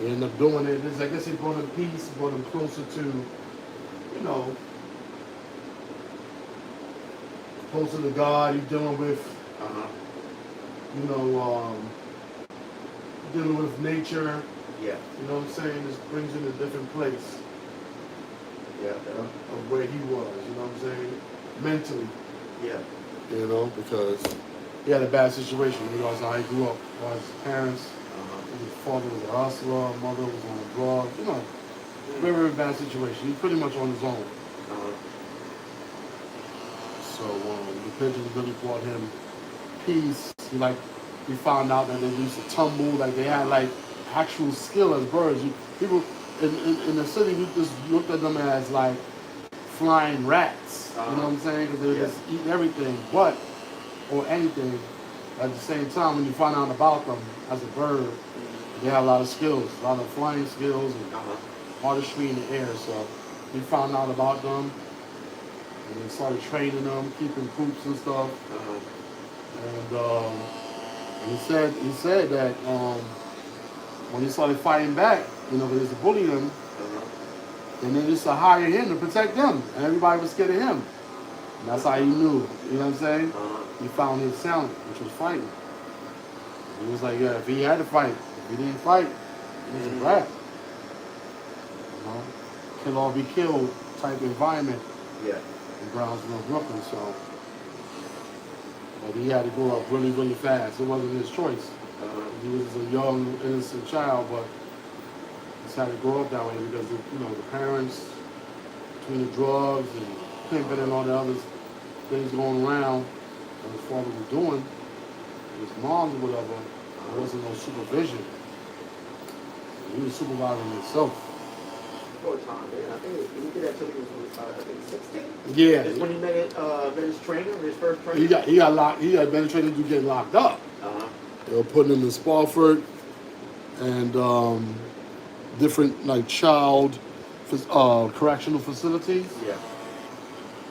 He ended up doing it. I guess he brought him peace, brought him closer to, you know, closer to God. He's dealing with, you know, dealing with nature. Yeah. You know what I'm saying? This brings him to a different place. Yeah. Of where he was, you know what I'm saying? Mentally. Yeah. You know, because he had a bad situation. You know, how he grew up. His parents, his father was a hustler, mother was on a drug. You know, very, very bad situation. He's pretty much on his own. So the pigeons really brought him peace. He found out that they used to tumble, like they had like actual skill as birds. People in the city, you just looked at them as like flying rats. You know what I'm saying? Because they just eat everything, or anything. At the same time, when you find out about them as a bird, they have a lot of skills, a lot of flying skills and artistry in the air. So we found out about them, and they started training them, keeping coops and stuff. And he said that when he started fighting back, you know, because they bullied him, and they used to hire him to protect them, and everybody was scared of him. And that's how he knew, you know what I'm saying? He found his talent, which was fighting. And he was like, yeah, if he had to fight, if he didn't fight, he was a rat. You know, kill or be killed type environment in Brownsville, Brooklyn. So, but he had to grow up really, really fast. It wasn't his choice. He was a young, innocent child, but he just had to grow up that way because, you know, the parents, between the drugs and pimping and all the other things going around that his father was doing, his mom or whatever, there wasn't no supervision. He was supervising himself. For a time, man. I think he did that till he was, 16. Yeah. That's when he met his trainer, his first trainer. He got locked. He had been trained to get locked up. They were putting him in Spofford and different like child correctional facilities. Yeah.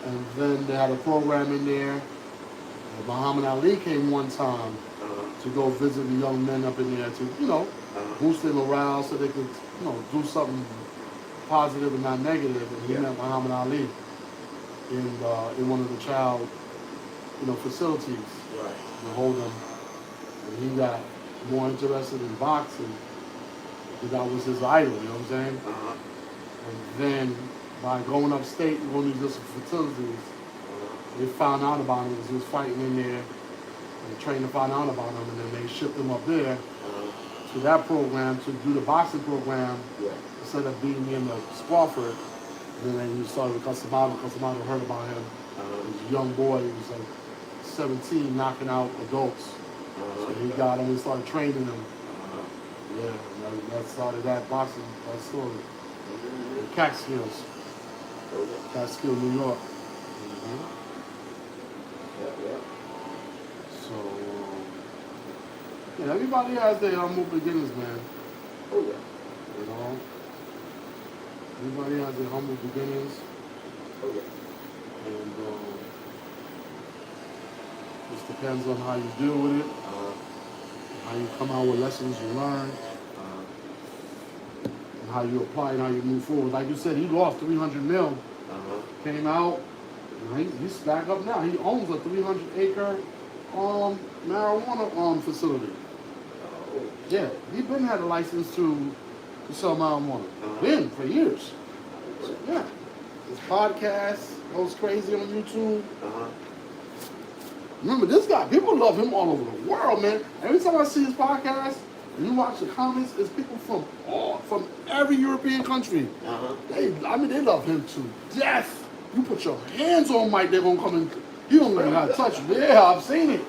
And then they had a program in there. Muhammad Ali came one time to go visit the young men up in there to, you know, boost their morale so they could, you know, do something positive and not negative. And he met Muhammad Ali in one of the child, you know, facilities. Right. To hold him. And he got more interested in boxing because that was his idol, you know what I'm saying? And then by going upstate and going to these different facilities, they found out about him because he was fighting in there. And the trainer found out about him, and then they shipped him up there to that program to do the boxing program instead of being in the Spofford. And then he started with Customato. Customato heard about him. He was a young boy. He was like 17, knocking out adults. So he got him. He started training him. Yeah, and that started that boxing story. Catskills. Catskill, New York. So, yeah, everybody has their humble beginnings, man. Oh, yeah. You know? Everybody has their humble beginnings. Oh, yeah. And just depends on how you deal with it, how you come out with lessons you learn, and how you apply and how you move forward. Like you said, he lost 300 mil, came out, and he's back up now. He owns a 300-acre marijuana facility. Yeah, he been had a license to sell marijuana. Been for years. So, yeah. His podcast goes crazy on YouTube. Remember, this guy, people love him all over the world, man. Every time I see his podcast, and you watch the comments, it's people from every European country. They love him to death. You put your hands on Mike, they're gonna come and you don't learn how to touch him. Yeah, I've seen it.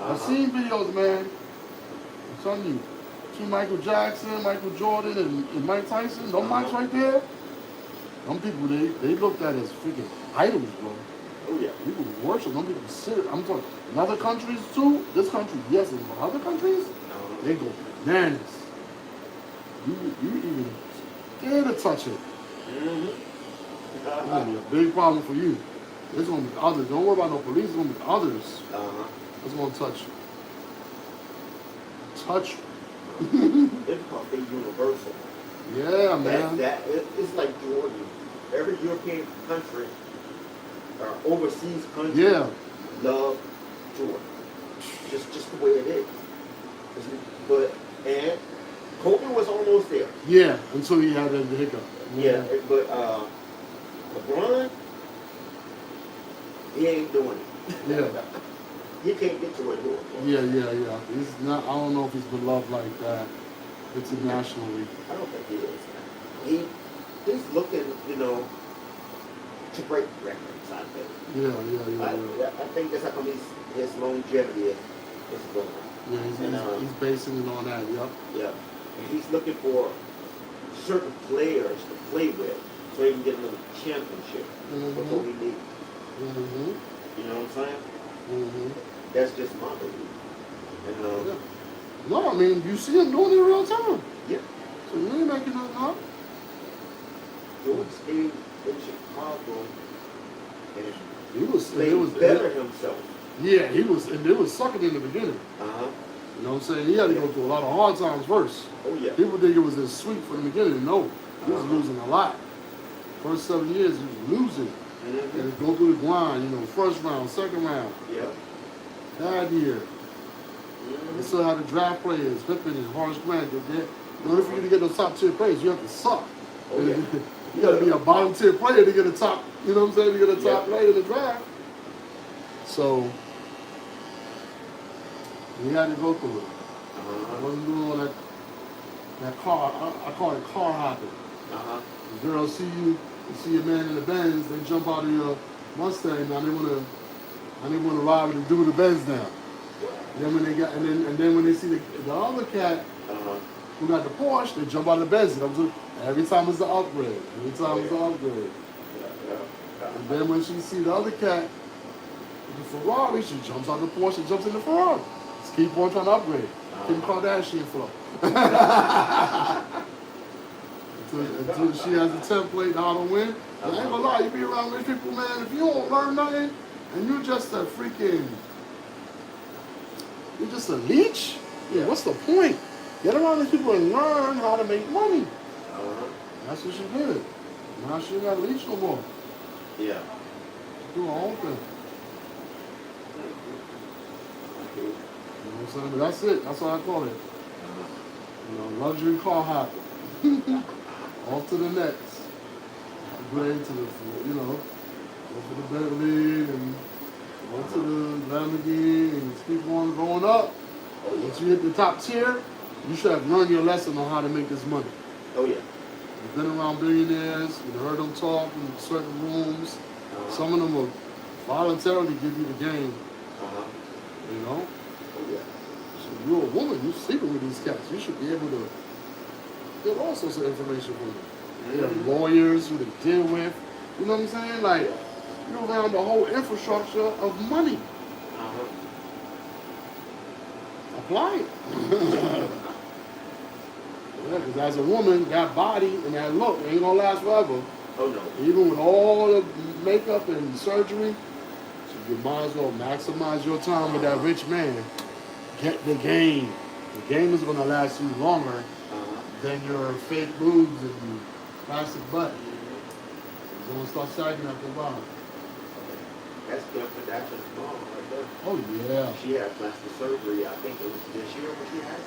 I've seen videos, man. I'm telling you, see Michael Jackson, Michael Jordan, and Mike Tyson. Those mics right there. Some people they looked at as freaking idols, bro. Oh yeah. People worship them. People consider. I'm talking in other countries too. This country, yes, in other countries, they go bananas. You even scared to touch it. It's gonna be a big problem for you. There's gonna be others. Don't worry about no police. There's gonna be others. That's gonna touch you. Touch you. It's called universal. Yeah, man. It's like Jordan. Every European country or overseas country Yeah. love Jordan. Just the way it is. But and Kobe was almost there. Yeah, until he had the hiccup. Yeah, but LeBron, he ain't doing it. Yeah. He can't get to it. Yeah. He's not. I don't know if he's beloved like that internationally. I don't think he is. He's looking, to break records. I think. Yeah. I think that's how his longevity is going. Yeah, he's basing it on that. Yep. Yeah. And he's looking for certain players to play with so he can get another championship. That's what we need. Mm-hmm. You know what I'm saying? Mm-hmm. That's just my belief. And, Yeah. No, I mean, you see him doing it in real time. Yeah. So you ain't making nothing up. George stayed in Chicago and He was better himself. Yeah, he was, and it was sucking in the beginning. Uh-huh. You know what I'm saying? He had to go through a lot of hard times first. Oh, yeah. People think it was as sweet from the beginning. No, he was Uh-huh. losing a lot. First 7 years, he was losing. Mm-hmm. And go through the grind, first round, second round. Yeah. Bad year. Mm-hmm. They still had the draft players, Pippen and Horace Grant. In order for you to get those top tier players, you have to suck. Oh, yeah. You got to be a bottom tier player to get a top, you know what I'm saying, to get a top player in the draft. So, he had to go through it. I wasn't doing all that car, I call it car hopping. Uh-huh. The girls see you see a man in the Benz, they jump out of your Mustang, now they want to ride with the dude with the Benz now. And then when they got, and then when they see the other cat who got the Porsche, they jump out of the Benz. Every time it's an upgrade. Every time it's an upgrade. And then when she see the other cat with the Ferrari, she jumps out the Porsche and jumps in the Ferrari. Just keep on trying to upgrade. Kim Kardashian flow. Until she has a template how to win. I ain't gonna lie, you be around rich people, man, if you don't learn nothing and you're just a leech, what's the point? Get around these people and learn how to make money. That's what she did. Now she ain't got a leech no more. Yeah. She do her own thing. You know what I'm saying? But that's it. That's what I call it. Luxury car hopping. Off to the next. Upgrade to the, go for the Bentley and go to the Lamborghini and just keep on going up. Once you hit the top tier, you should have learned your lesson on how to make this money. Oh, yeah. You've been around billionaires, you've heard them talk in certain rooms. Some of them will voluntarily give you the game. Oh, yeah. So you're a woman, you're sleeping with these cats. You should be able to get all sorts of information from them. They have lawyers who they deal with. You know what I'm saying? Like, you're around the whole infrastructure of money. Apply it. Yeah, because as a woman, that body and that look ain't gonna last forever. Oh, no. Even with all the makeup and surgery, so you might as well maximize your time with that rich man. Get the game. The game is gonna last you longer than your fake boobs and plastic butt. It's gonna start sagging at the bottom. That's good for that mom right there. Oh yeah. She had plastic surgery, I think it was this year when she had it.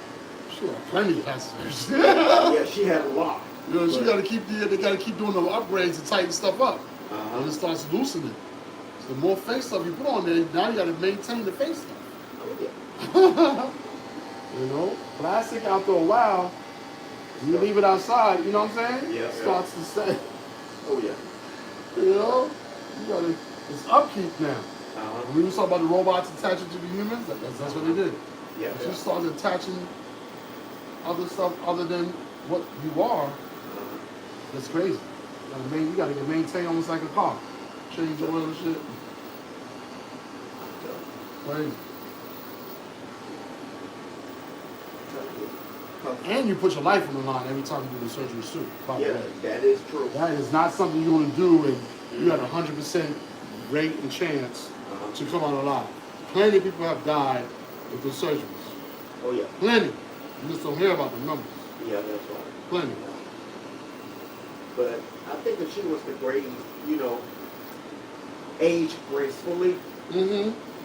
She had plenty of plastic. Yeah, she had a lot. She gotta keep they gotta keep doing the upgrades to tighten stuff up. And it starts loosening. So the more face stuff you put on there, now you gotta maintain the face stuff. Oh, yeah. Plastic after a while, you leave it outside, you know what I'm saying? Yeah. It starts to say, Oh, yeah. you gotta, it's upkeep now. When we was talking about the robots attaching to the humans, that's what they did. Yeah. If you start attaching other stuff other than what you are, that's crazy. You gotta get maintained almost like a car. Change the oil and shit. Crazy. And you put your life on the line every time you do the surgery too. Yeah, that is true. That is not something you're going to do and you got a 100% rate and chance to come out alive. Plenty of people have died with the surgeries. Oh, yeah. Plenty. You just don't hear about the numbers. Yeah, that's right. Plenty. But I think if she was to grade, you know, age gracefully,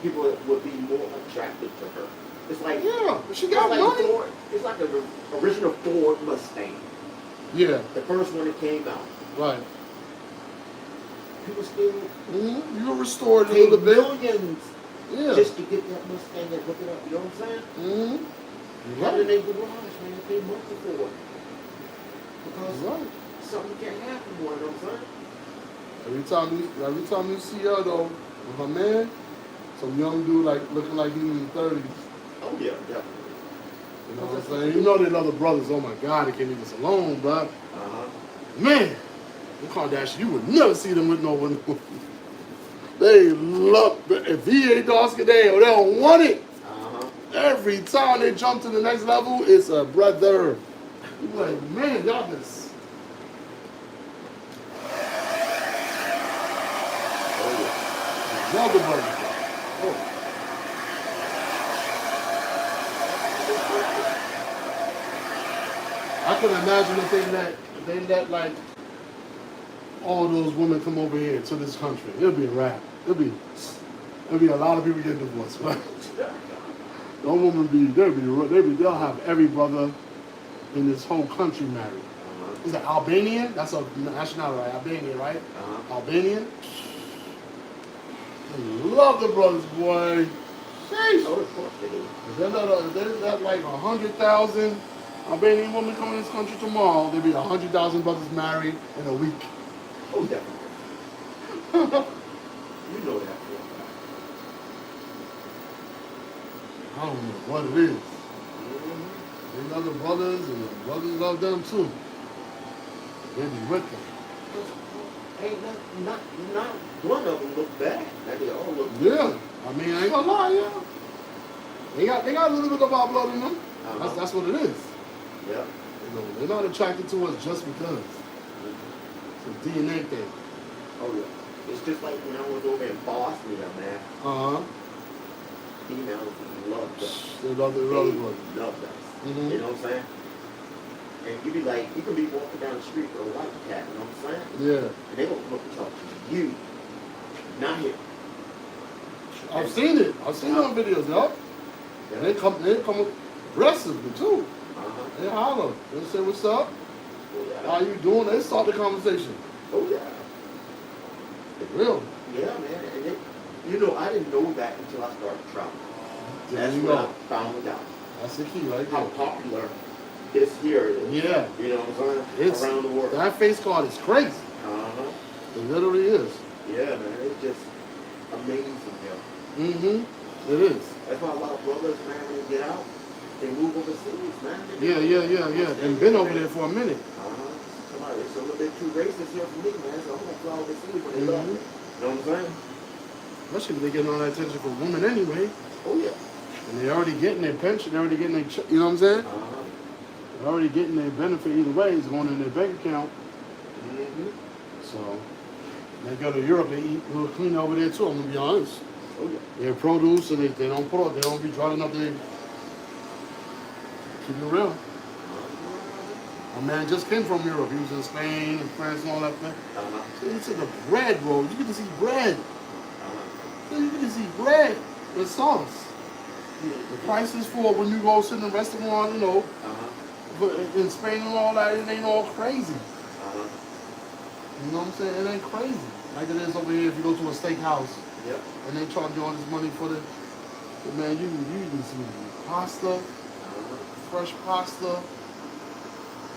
people would be more attracted to her. It's like Yeah, but she got like money. Ford. It's like the original Ford Mustang, Yeah, the first one that came out. right. People still You were restored a pay little bit. millions Yeah. just to get that Mustang and hook it up. You know what I'm saying? Right in their garage, man. They pay money for it because something can happen. You know what I'm saying? Every time you see her though, with her man, some young dude like looking like he's in his 30s. Oh yeah, definitely. You know what I'm saying? You know they love the brothers. Oh my God, they can't leave us alone, bro. Man, the Kardashian, you would never see them with no one. They love, if he ain't Oscar, they don't want it. Every time they jump to the next level, it's a brother. You like, man, y'all just. Love the brother. I can imagine if they let like all those women come over here to this country. It'll be a wrap. There'll be a lot of people getting divorced. Right? No woman they'll have every brother in this whole country married. Is that Albanian? That's a nationality, right? Albanian, right? Albanian. They love the brothers, boy. Sheesh. If there's that like 100,000 Albanian women coming to this country tomorrow, there'll be 100,000 brothers married in a week. Oh, definitely. You know that. I don't know what it is. They love the brothers, and the brothers love them too. They be with them. Ain't not one of them look bad. They all look good. Yeah, I mean, I ain't gonna lie, yeah. They got a little bit of our blood in them. That's what it is. Yeah. You know, they're not attracted to us just because. It's a DNA thing. Oh yeah. It's just like when I was over in Bosnia, man. Females love us. They love the brothers. Love us. You know what I'm saying? And you be like, you can be walking down the street with a white cat, you know what I'm saying? Yeah. And they gonna come up and talk to you, not him. I've seen it. I've seen it on videos, yo. And they come aggressively too. They holler. They say, what's up? How you doing? They start the conversation. Oh yeah. For real. Yeah, man. And they, you know, I didn't know that until I started traveling. That's when I found out. That's the key, right there. How popular this here is. Yeah. You know what I'm saying? Around the world. That face card is crazy. It literally is. Yeah, man. It's just amazing, yo. It is. That's why a lot of brothers, man, when they get out, they move overseas, man. Yeah. And been over there for a minute. Somebody, it's a little bit too racist here for me, man. So I'm gonna fly overseas when they love me. You know what I'm saying? Especially if they're getting all that attention from women anyway. Oh yeah. And they're already getting their pension, they're already getting their, you know what I'm saying? They're already getting their benefit either way. It's going in their bank account. So they go to Europe, they eat a little clean over there too. I'm gonna be honest. Oh yeah. Their produce, and they don't put up, they don't be driving up there. Keep it real. My man just came from Europe. He was in Spain and France and all that thing. He said the bread, bro. You get to see bread. You get to see bread with sauce. The prices for when you go sit in a restaurant, you know, but in Spain and all that, it ain't all crazy. You know what I'm saying? It ain't crazy. Like it is over here if you go to a steakhouse and they charge you all this money for the man, you can see pasta, fresh pasta.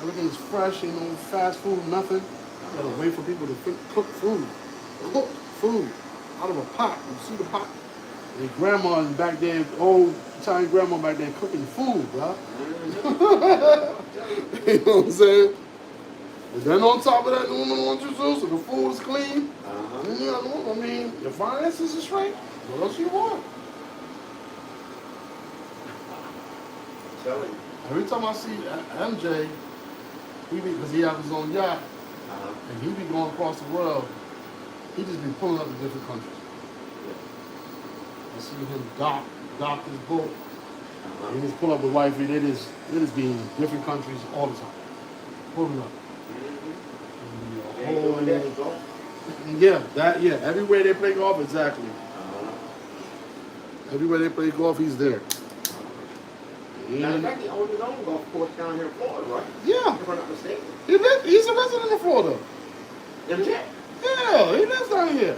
Everything's fresh, you know, fast food, nothing. You gotta wait for people to cook food. Cook food out of a pot. You see the pot? And grandma is back there, old Italian grandma back there cooking food, bro. You know what I'm saying? And then on top of that, the woman wants you to, so the food is clean. And you know, I mean, your finances are straight. What else you want? Every time I see MJ, because he has his own yacht, and he be going across the world, he just be pulling up to different countries. I see him dock his boat. He just pull up with wifey. They just be in different countries all the time. Pulling up. They ain't doing that in golf. Yeah. Everywhere they play golf, exactly. Everywhere they play golf, he's there. Matter of fact, he owns his own golf course down here in Florida, right? Yeah. If I'm not mistaken. He's a resident of Florida. MJ? Yeah, he lives down here.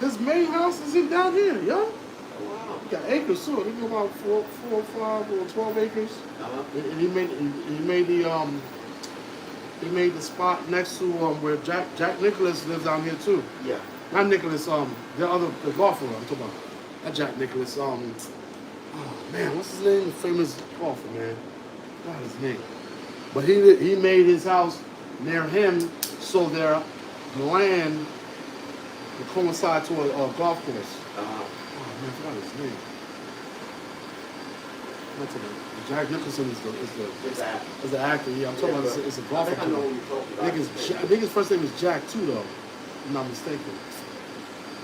His main house is in down here, yo. Oh, wow. He got acres too. I think about 4, 5, or 12 acres. And he made the spot next to where Jack Nicklaus lives down here too. Yeah. Not Nicklaus, the golfer I'm talking about. Not Jack Nicklaus, oh man, what's his name? The famous golfer, man. Not his name. But he made his house near him so their land would coincide to a golf course. Oh man, I forgot his name. Jack Nicholson is the actor. Yeah, I'm talking about it's a golfer. I know what you're talking about. I think his first name is Jack too, though. If I'm not mistaken.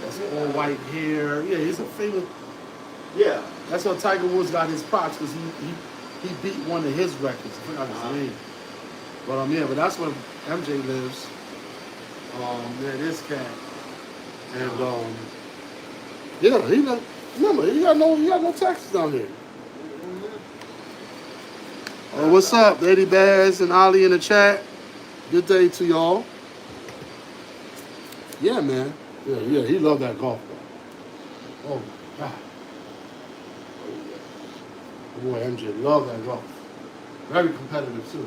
That's all white hair. Yeah, he's a famous. Yeah. That's how Tiger Woods got his props because he beat one of his records. I forgot his name. But but that's where MJ lives. This cat. And he got no taxes down here. What's up, Lady Baz and Ali in the chat? Good day to y'all. Yeah, man. Yeah, he loved that golf ball. Oh my God. Boy, MJ loved that golf. Very competitive too.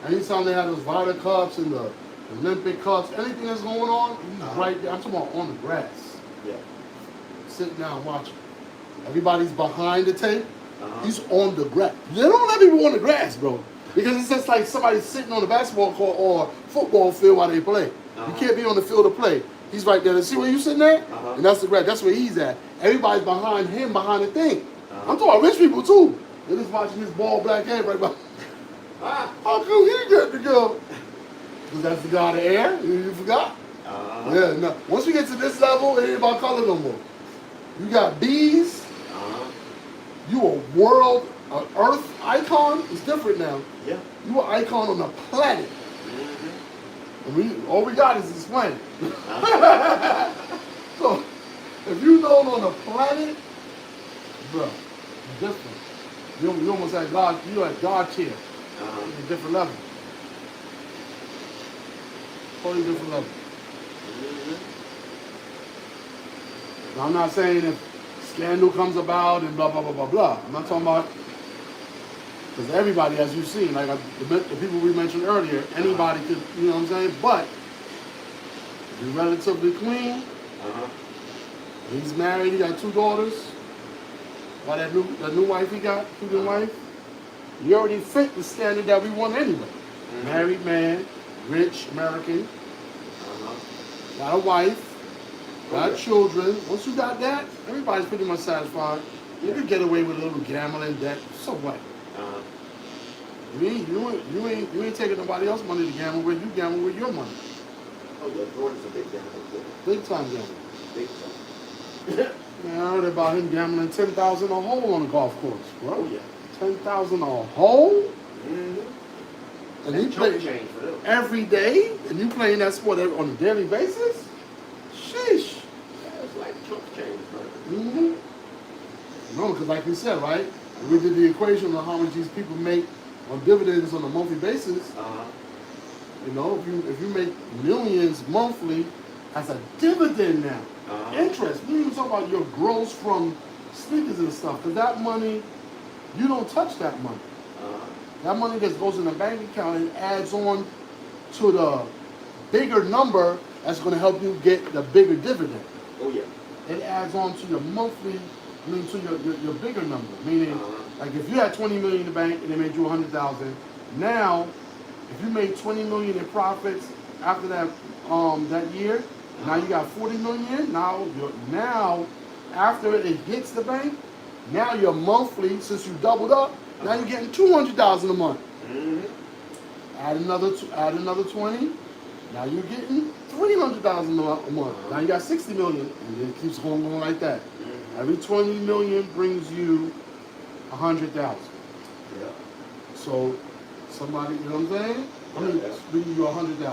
Anytime they had those Ryder Cups and the Olympic Cups, anything that's going on, he's right there. I'm talking about on the grass. Yeah. Sitting down watching. Everybody's behind the tape. He's on the grass. They don't let people on the grass, bro. Because it's just like somebody sitting on the basketball court or football field while they play. You can't be on the field to play. He's right there. See where you sitting at? And that's the grass. That's where he's at. Everybody's behind him, behind the thing. I'm talking about rich people too. They're just watching this ball black head right behind. How come he get to go? Because that's the god of air. You forgot? Yeah, no. Once we get to this level, it ain't about color no more. You got bees. You a world, Earth icon. It's different now. Yeah. You an icon on a planet. And all we got is this planet. So, if you known on a planet, bro, it's different. You almost at God. You at God tier. It's a different level. Totally different level. Now, I'm not saying if scandal comes about and blah, blah, blah, blah, blah. I'm not talking about, because everybody, as you've seen, like the people we mentioned earlier, anybody could, you know what I'm saying? But, he's relatively clean. He's married, he got 2 daughters. By that new wife he got, new wife. He already fit the standard that we want anyway. Married man, rich, American. Got a wife. Got children. Once you got that, everybody's pretty much satisfied. You can get away with a little gambling, debt. So what? You ain't taking nobody else's money to gamble with. You gamble with your money. Oh yeah, Jordan's a big gambler too. Big time gambling. Big time. Man, I heard about him gambling 10,000 a hole on a golf course, bro. Oh yeah. 10,000 a hole. And he plays every day, and you playing that sport on a daily basis. Sheesh. Yeah, it's like chump change, bro. No, because like you said, right? We did the equation of how much these people make on dividends on a monthly basis. You know, if you make millions monthly as a dividend now, interest. We don't even talk about your gross from sneakers and stuff, because that money, you don't touch that money. That money just goes in the bank account and adds on to the bigger number that's going to help you get the bigger dividend. Oh yeah. It adds on to your monthly, to your bigger number. Meaning, like if you had 20 million in the bank and they made you 100,000, now if you made 20 million in profits after that that year, now you got 40 million. Now after it hits the bank, now your monthly, since you doubled up, now you're getting 200,000 a month. Add another 20. Now you're getting 300,000 a month. Now you got 60 million, and it keeps going like that. Every 20 million brings you 100,000. Yeah. So Somebody, you know what I'm saying? I mean, bring you 100,000. You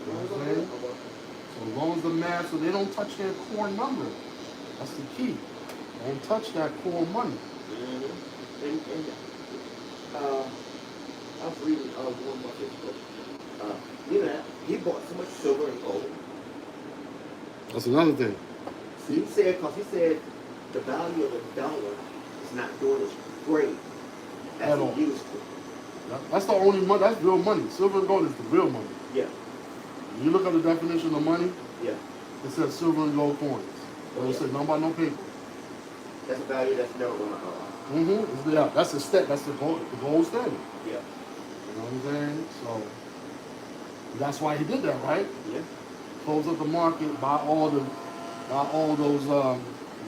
know what I'm saying? So as long as the math, so they don't touch their core number. That's the key. Don't touch that core money. And I was reading Warren Buffett's book. You know, he bought so much silver and gold. That's another thing. He said the value of the dollar is not doing as great as it used to. That's the only money. That's real money. Silver and gold is the real money. Yeah. When you look at the definition of money, yeah, it says silver and gold coins. It don't say nothing about no paper. That's a value that's never going to Yeah, that's the step. That's the gold standard. Yeah. You know what I'm saying? So that's why he did that, right? Yeah. Close up the market, buy all those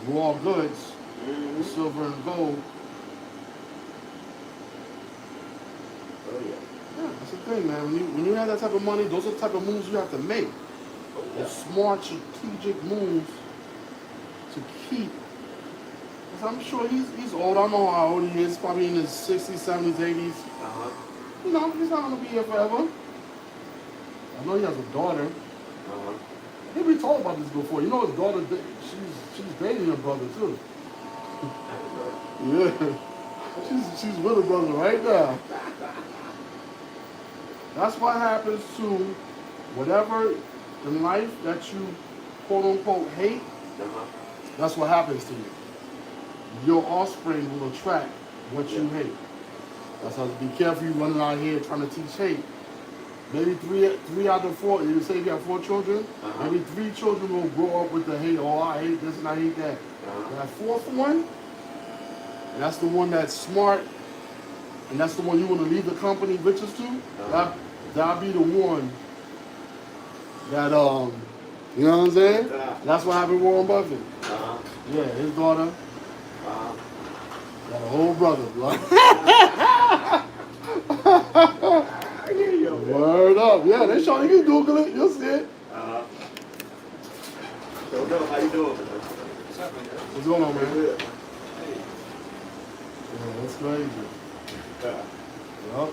raw goods, silver and gold. Oh yeah. Yeah, that's the thing, man. When you have that type of money, those are the type of moves you have to make. Oh, yeah. The smart, strategic moves to keep. Because I'm sure he's old. I don't know how old he is. Probably in his 60s, 70s, 80s. You know, he's not going to be here forever. I know he has a daughter. I think we talked about this before. You know his daughter, she's dating her brother too. Yeah. She's with her brother right now. That's what happens to whatever in life that you quote unquote hate. That's what happens to you. Your offspring will attract what you hate. That's how to be careful. You running out here trying to teach hate. Maybe three out of four. You say you have 4 children. Maybe 3 children will grow up with the hate. Oh, I hate this and I hate that. That 4th one, and that's the one that's smart, and that's the one you want to leave the company riches to. That'll be the one that you know what I'm saying? That's what happened with Warren Buffett. Yeah, his daughter got a whole brother. Word up. Yeah, they show you can Google it. You'll see it. Don't know. How you doing? What's going on, man? Yeah, that's crazy. Yup.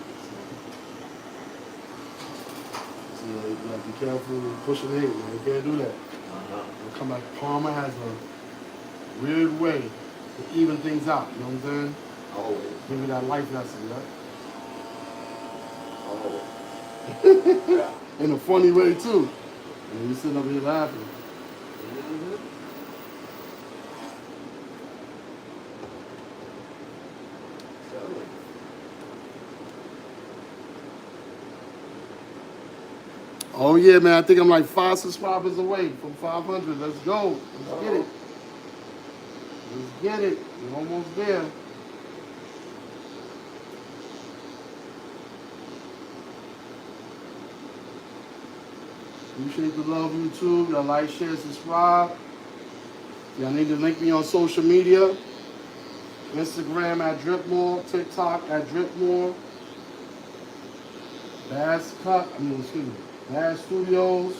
So you gotta be careful with pushing hate, man. You can't do that. It'll come back. Karma has a weird way to even things out. You know what I'm saying? Always. Give you that life lesson, yeah? Always. In a funny way too. And you sitting up here laughing. Oh yeah, man! I think I'm like 5 subscribers away from 500. Let's go. Let's get it. Let's get it. We're almost there. Appreciate the love, YouTube. Y'all like, share, subscribe. Y'all need to link me on social media. Instagram at DripMoor, TikTok at DripMoor. Bass Studios,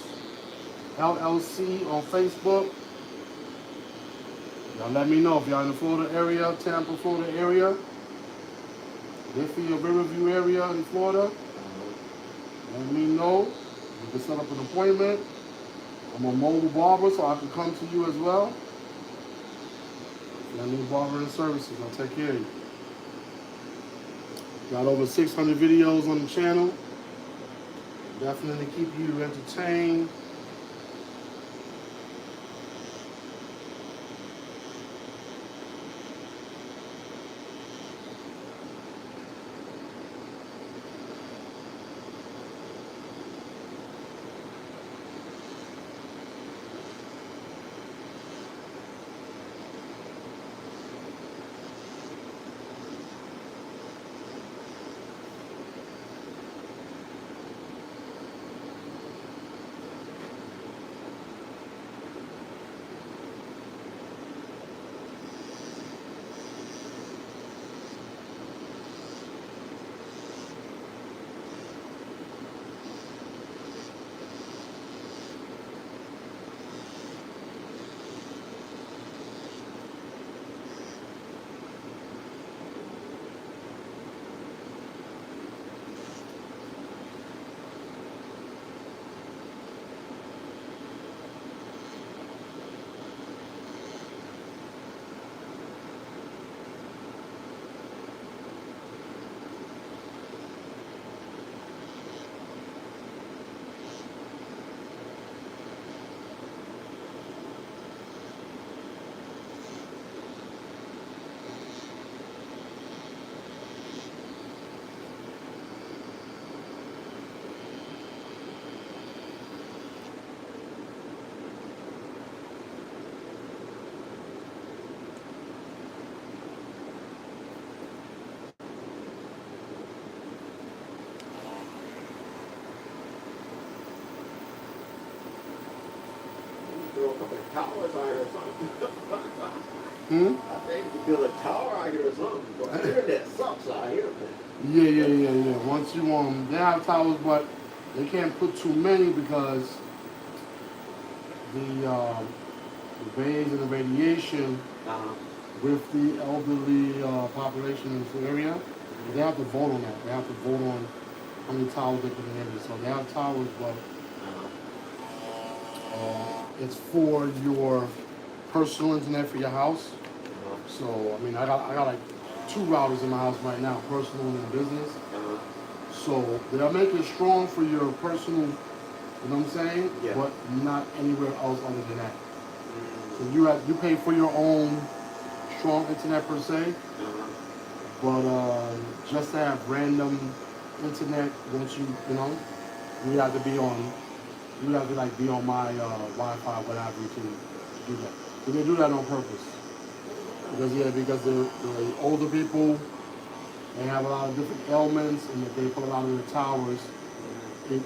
LLC on Facebook. Y'all let me know if y'all in the Florida area, Tampa, Florida area. Deerfield, Riverview area in Florida. Let me know. You can set up an appointment. I'm a mobile barber, so I can come to you as well. If y'all need barbering services, I'll take care of you. Got over 600 videos on the channel. Definitely keep you entertained. throw a couple of towers out here or something. Hmm? I think you could build a tower out here or something. But the internet sucks out here, man. Yeah. Once you they have towers, but they can't put too many because the bays and the radiation with the elderly population in this area, they have to vote on that. They have to vote on how many towers they put in the area. So they have towers, but it's for your personal internet for your house. So I mean, I got like 2 routers in my house right now, personal and business. So they'll make it strong for your personal, you know what I'm saying? Yeah. But not anywhere else other than that. So you pay for your own strong internet per se, but just to have random internet, once you have to be on, you have to like be on my Wi-Fi, whatever, to do that. So they do that on purpose. Because the older people, they have a lot of different ailments, and if they put a lot of the towers, it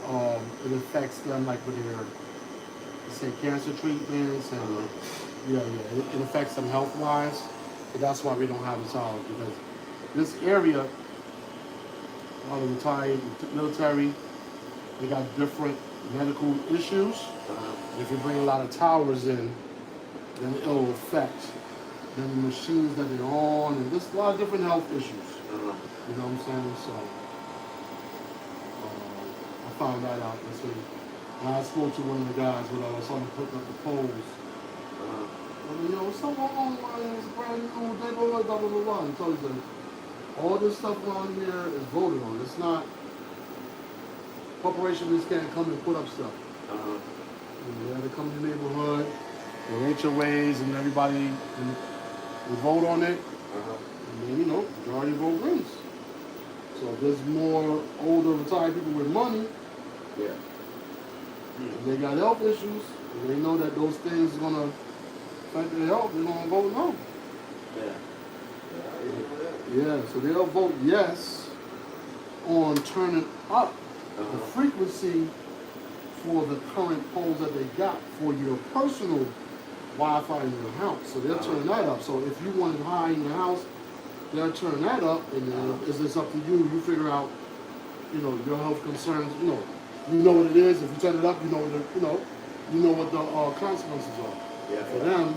affects them like with their, say, cancer treatments, and it affects them health wise. But that's why we don't have the towers, because this area, a lot of retired military, they got different medical issues. If you bring a lot of towers in, then it'll affect the machines that they're on, and just a lot of different health issues. You know what I'm saying? So I found that out this week. And I spoke to one of the guys when I was putting up the poles. What's so wrong? It's a brand new neighborhood, blah, blah, blah, blah. And so he said, all this stuff around here is voted on. It's not, corporations can't come and put up stuff. They have to come to the neighborhood, the HOAs, and everybody will vote on it. And then, majority vote wins. So if there's more older retired people with money, and they got health issues, and they know that those things are going to affect their health, they're going to vote no. So they'll vote yes on turning up the frequency for the current poles that they got for your personal Wi-Fi in your house. So they'll turn that up. So if you want it high in your house, they'll turn that up, and then it's up to you. You figure out, your health concerns. You know what it is. If you turn it up, you know what the consequences are. Yeah. For them,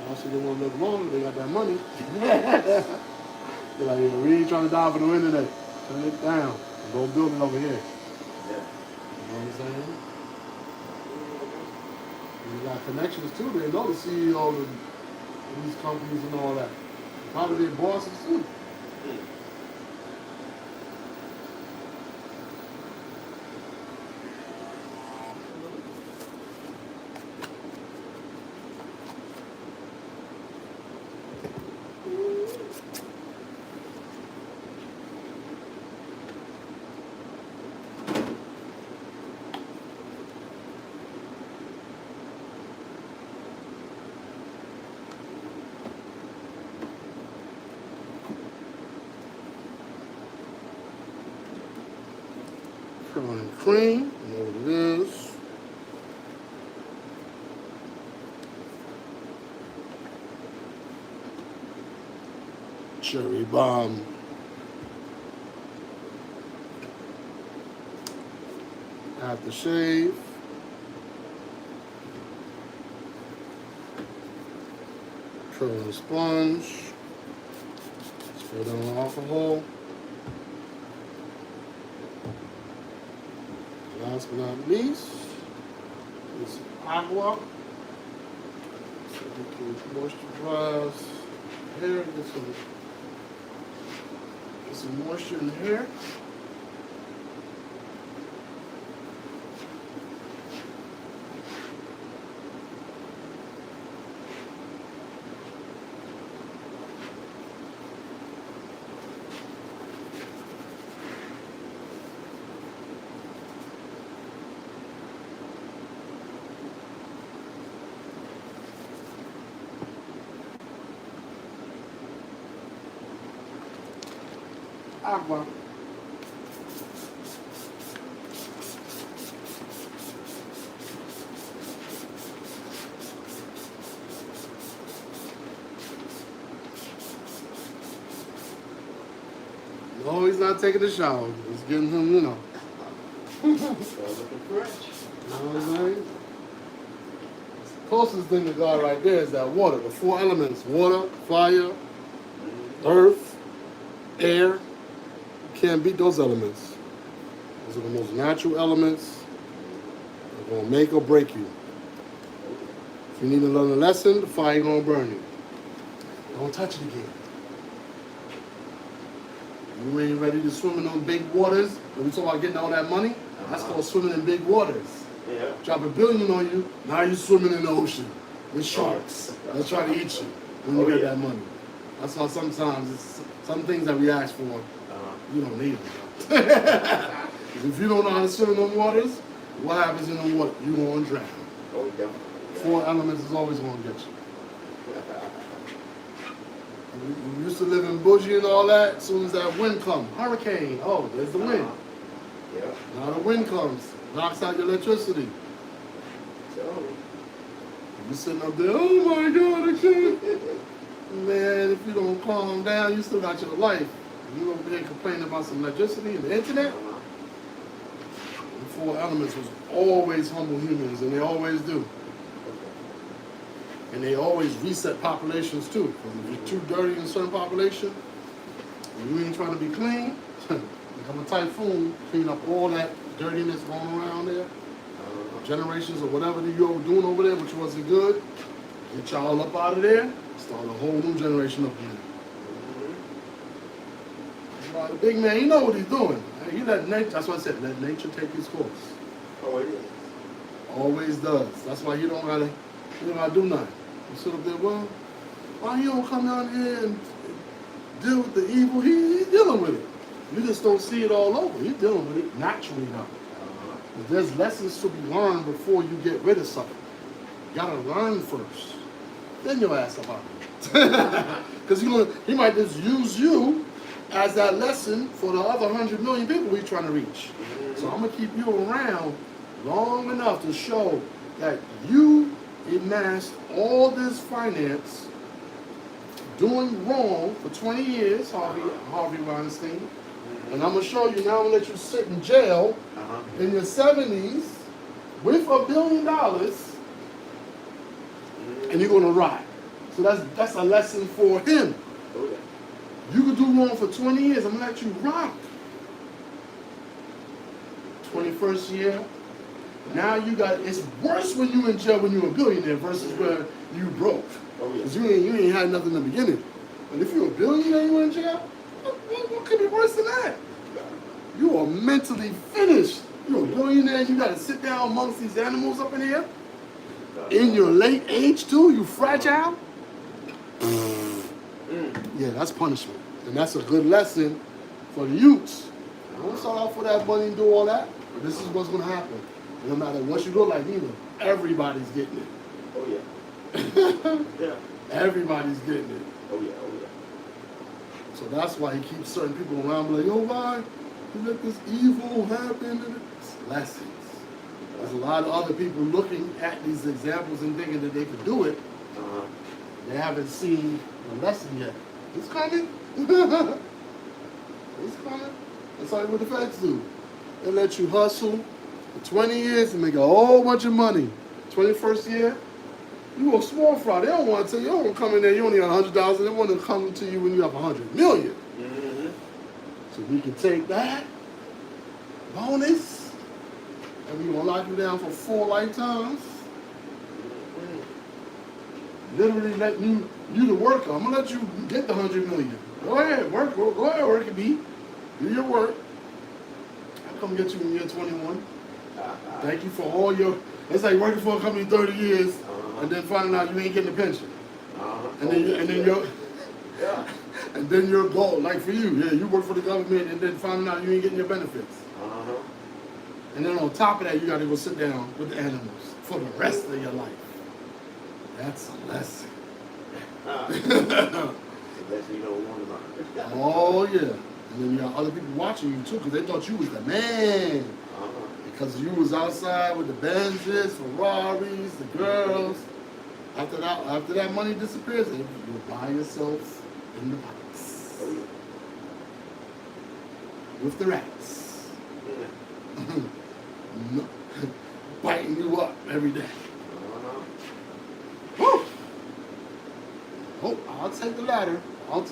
also they want to live longer. They got that money. They're like, we ain't trying to die for the internet. Turn it down. Go build it over here. Yeah. You know what I'm saying? You got connections too. They know the CEO of these companies and all that. Probably their bosses too. And cream, you know what it is. Cherry bomb. Aftershave. Curling sponge. Spray down alcohol. Last but not least, is agua. So it moisturizes hair, get some moisture in the hair. Agua. not taking a shower. Just getting him, you know. Looking fresh. You know what I'm saying? The closest thing to God right there is that water. The 4 elements: water, fire, earth, air. You can't beat those elements. Those are the most natural elements. They're gonna make or break you. If you need to learn a lesson, the fire gonna burn you. Don't touch it again. You ain't ready to swim in those big waters. When we talk about getting all that money, that's called swimming in big waters. Yeah. Drop $1 billion on you, now you're swimming in the ocean with sharks. They'll try to eat you when you get that money. That's why sometimes it's some things that we ask for, you don't need them. If you don't know how to swim in those waters, what happens in the water? You're going to drown. Oh, yeah. 4 elements is always going to get you. We used to live in bougie and all that. As soon as that wind comes, hurricane, oh, there's the wind. Yeah. Now the wind comes, knocks out your electricity. So, You're sitting up there, oh my God, I can't. Man, if you don't calm down, you still got your life. You over there complaining about some electricity and the internet. The 4 elements was always humble humans, and they always do. And they always reset populations too. Because if you're too dirty in a certain population, and you ain't trying to be clean, become a typhoon, clean up all that dirtiness going around there. Generations or whatever you're doing over there, which wasn't good. Get y'all up out of there, start a whole new generation up in there. The big man, he know what he's doing. He let nature, that's what I said, let nature take its course. oh, it is. Always does. That's why you don't gotta do nothing. You sit up there, well, why he don't come down here and deal with the evil? He's dealing with it. You just don't see it all over. He's dealing with it naturally now. But there's lessons to be learned before you get rid of something. You gotta learn first. Then you'll ask about it. Because he might just use you as that lesson for the other 100 million people he's trying to reach. So I'm gonna keep you around long enough to show that you amassed all this finance doing wrong for 20 years, Harvey Weinstein. And I'm gonna show you now, I'm gonna let you sit in jail in your 70s with $1 billion, and you're gonna rot. So that's a lesson for him. You could do wrong for 20 years, I'm gonna let you rock. 21st year, now you got, it's worse when you in jail when you're a billionaire versus where you broke. Because you ain't had nothing in the beginning. But if you're a billionaire and you're in jail, what could be worse than that? You are mentally finished. You're a billionaire and you gotta sit down amongst these animals up in here. In your late age too, you fragile. Yeah, that's punishment. And that's a good lesson for the youths. Don't start out for that money and do all that. But this is what's gonna happen. No matter what you look like either, everybody's getting it. Oh yeah. Yeah. Everybody's getting it. Oh yeah, oh yeah. So that's why he keeps certain people around like, yo, why you let this evil happen? It's lessons. There's a lot of other people looking at these examples and thinking that they could do it. They haven't seen the lesson yet. It's coming. It's coming. That's all what the facts do. They let you hustle for 20 years and make a whole bunch of money. 21st year, you a small fry. They don't want to tell you, they don't want to come in there, you only got $100. They want to come to you when you have 100 million. So we can take that bonus and we're going to lock you down for 4 lifetimes. Literally letting you the worker. I'm going to let you get the 100 million. Go ahead, work. Go ahead, work it be. Do your work. I'll come get you when you're 21. Thank you for all your... It's like working for a company 30 years and then finding out you ain't getting a pension. And then your goal, like for you, you work for the government and then finding out you ain't getting your benefits. And then on top of that, you got to go sit down with the animals for the rest of your life. That's a lesson. You don't want to learn. Oh yeah. And then you got other people watching you too because they thought you was the man. Because you was outside with the Benzes, Ferraris, the girls. After that money disappears, you're by yourself in the box. with the rats. Yeah. No, biting you up every day. Uh-huh. Woo! Oh, I'll take the latter. I'll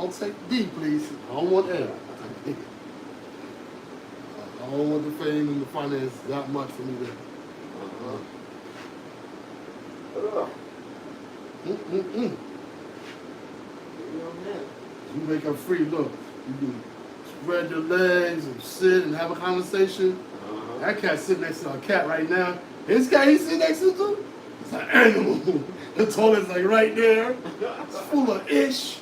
take D, please. I don't want A. I don't want the fame and the finance that much for me there. Uh-huh. Mm-mm-mm. You know, You make her free. Look, you can spread your legs and sit and have a conversation. uh-huh. That cat's sitting next to a cat right now. His cat he's sitting next to too. It's an animal. The toilet's like right there. It's full of ish.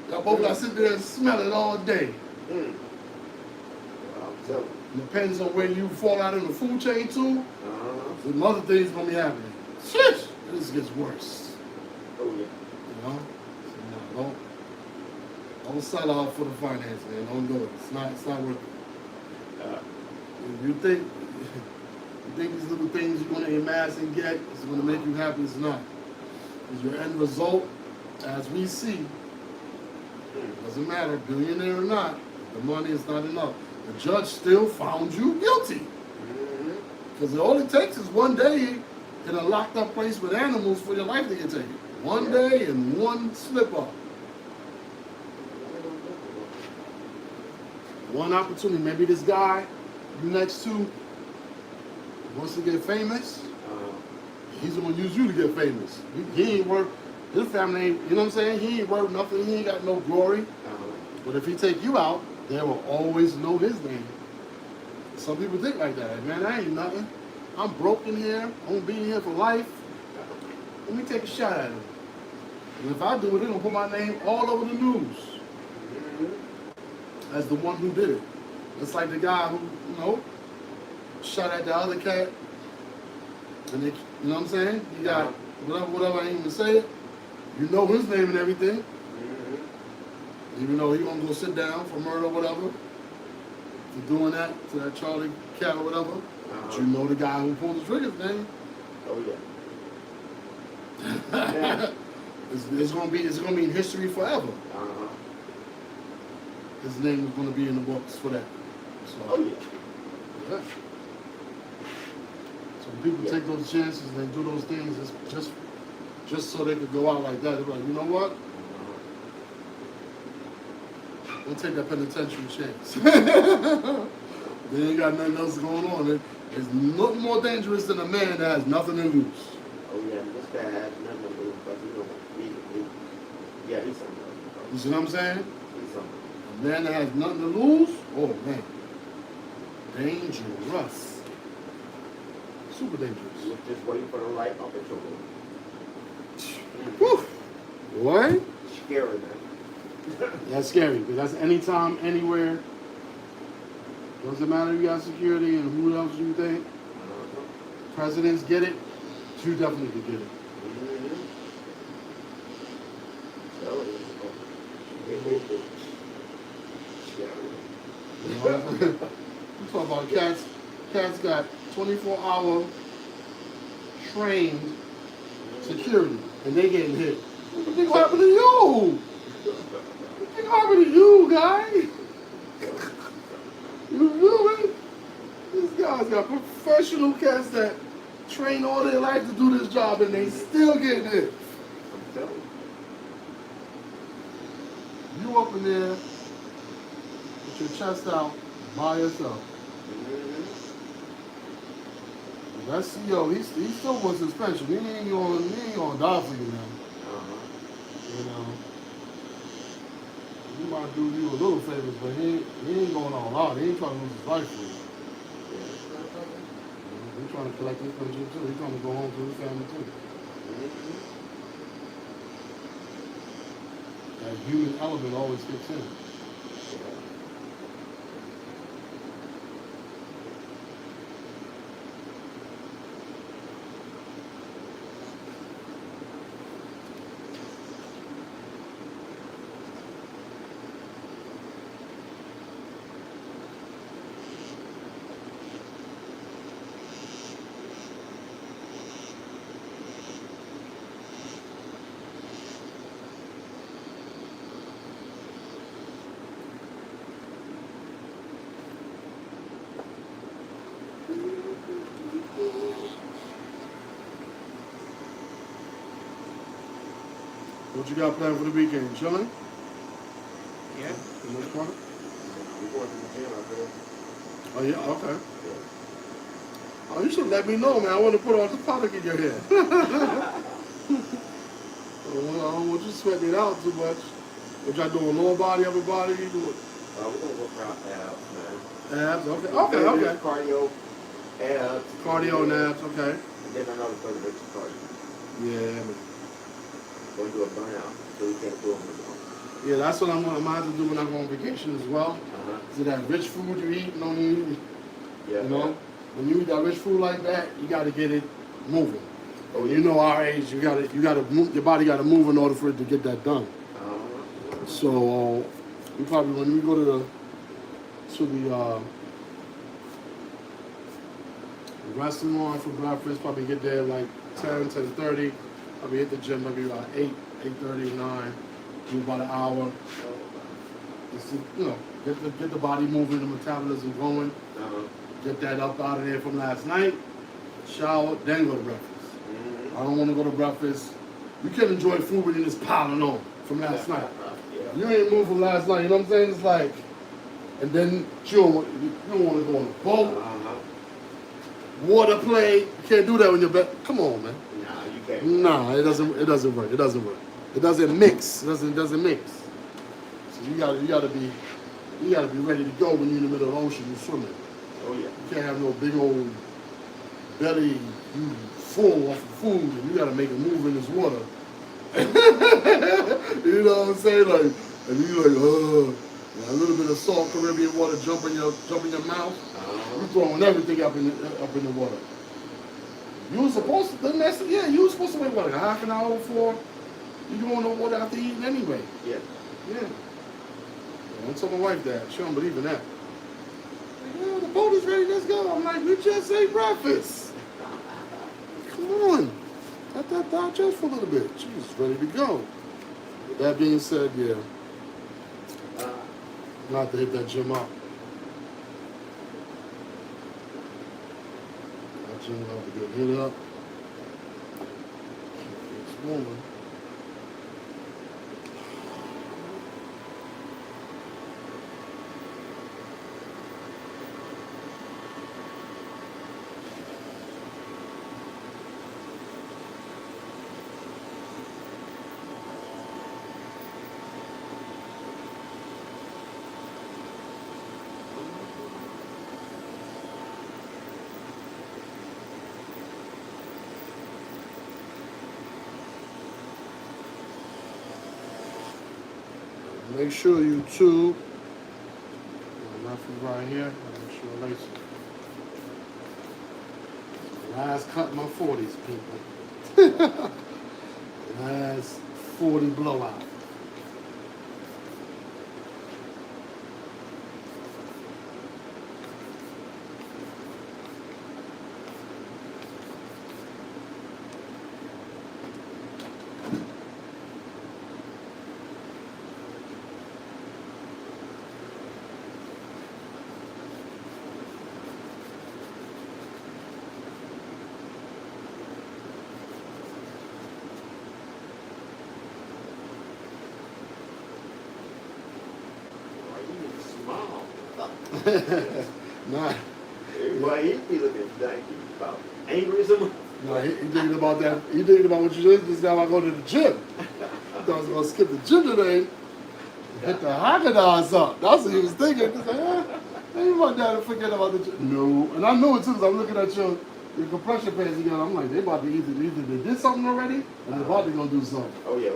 Y'all both gotta sit there and smell it all day. Mm. I'll tell you. Depends on where you fall out in the food chain too. Uh-huh. Some other things gonna be happening. Shit! This gets worse. Oh, yeah. You know? So no, don't sell out for the finance, man. Don't do it. It's not worth it. If you think these little things you're gonna amass and get is gonna make you happy, it's not. Because your end result, as we see, doesn't matter, billionaire or not, the money is not enough. The judge still found you guilty. Because all it takes is one day in a locked up place with animals for your life to get taken. One day and one slip up. One opportunity. Maybe this guy you next to wants to get famous. He's gonna use you to get famous. He ain't worth, his family ain't, you know what I'm saying? He ain't worth nothing. He ain't got no glory. But if he take you out, they will always know his name. Some people think like that. Like, man, that ain't nothing. I'm broken here. I'm gonna be here for life. Let me take a shot at him. And if I do it, they're gonna put my name all over the news as the one who did it. It's like the guy who, shot at the other cat. And they, you know what I'm saying? You got whatever, I ain't even say it. You know his name and everything. Even though he gonna go sit down for murder or whatever, for doing that to that Charlie cat or whatever. But you know the guy who pulled the trigger's name. Oh yeah. It's gonna be in history forever. His name is gonna be in the books for that. So, Oh yeah. yeah. So when people take those chances and they do those things, it's just so they could go out like that. They're like, you know what? We'll take that penitentiary chance. They ain't got nothing else going on. It's nothing more dangerous than a man that has nothing to lose. Oh yeah, this guy has nothing to lose, but he's something. You see what I'm saying? He's something. A man that has nothing to lose, oh man. Dangerous. Super dangerous. He was just waiting for the right opportunity. Whew. Boy. Scary, man. That's scary, because that's anytime, anywhere. Doesn't matter if you got security and who else you think. Presidents get it. You definitely could get it. You know, you talk about cats. Cats got 24-hour trained security, and they getting hit. What do you think happened to you? What do you think happened to you, guy? You really? These guys got professional cats that train all their life to do this job, and they still getting hit. I'm telling you. You up in there with your chest out by yourself. That CEO, he still wants suspension. He ain't gonna die for you now. You know. He might do you a little favors, but he ain't going all out. He ain't trying to lose his life for you. He's trying to collect his pension too. He's trying to go home to his family too. That human element always kicks in. What you got planned for the weekend? Chilling? Yeah. For the most part? We're going to the gym out there. Oh, yeah, okay. Yeah. Oh, you should let me know, man. I want to put all the product in your hair. I don't want you sweating it out too much. What y'all doing? Lower body, upper body? You doing? We're going to work out abs, man. Abs? Okay. Cardio, abs. Cardio and abs, okay. And then another 30 minutes of cardio. Yeah, man. Going to do a burnout, so we can't do them. Yeah, that's what I'm going to have to do when I go on vacation as well. So that rich food you eat, you know what I mean? Yeah. You know? When you eat that rich food like that, you got to get it moving. Oh, You know our age, you got to move, your body got to move in order for it to get that done. So we probably when we go to the restaurant for breakfast, probably get there like 10:30. Probably hit the gym maybe about 8:30, 9. Do about an hour. Just to, get the body moving, the metabolism going. Get that up out of there from last night. Shower, then go to breakfast. I don't want to go to breakfast. You can enjoy food when you're just piling on from last night. You ain't moved from last night, you know what I'm saying? It's like, and then you don't want to go on a boat, water play. You can't do that when you're come on, man. Nah, you can't. Nah, it doesn't work. It doesn't work. It doesn't mix. It doesn't mix. So you gotta be ready to go when you're in the middle of the ocean and swimming. Oh yeah. You can't have no big old belly full off of food, and you gotta make a move in this water. You know what I'm saying? Like, and you like, a little bit of salt Caribbean water jump in your mouth. You throwing everything up in the water. You were supposed to, you were supposed to wait like half an hour before you go in the water after eating anyway. Yeah. Yeah. Don't tell my wife that. She don't believe in that. Yeah, the boat is ready, let's go. I'm like, we just ate breakfast. Come on. Let that digest for a little bit. She's ready to go. With that being said, yeah. I'm going to have to hit that gym up. That gym will have to get hit up. It's moving. Make sure you tube. Nothing right here. Make sure lace it. Last cut in my 40s, people. Last 40 blowout. Nah. Everybody he looking like he's about angry or something. No, he thinking about that. He thinking about what you just now I go to the gym. I thought I was gonna skip the gym today. Hit the Haagen-Dazs up. That's what he was thinking. He's like, you want dad to forget about the gym. No. And I knew it too because I'm looking at your compression pants again. I'm like, they about to either they did something already or they're about to go do something. Oh yeah,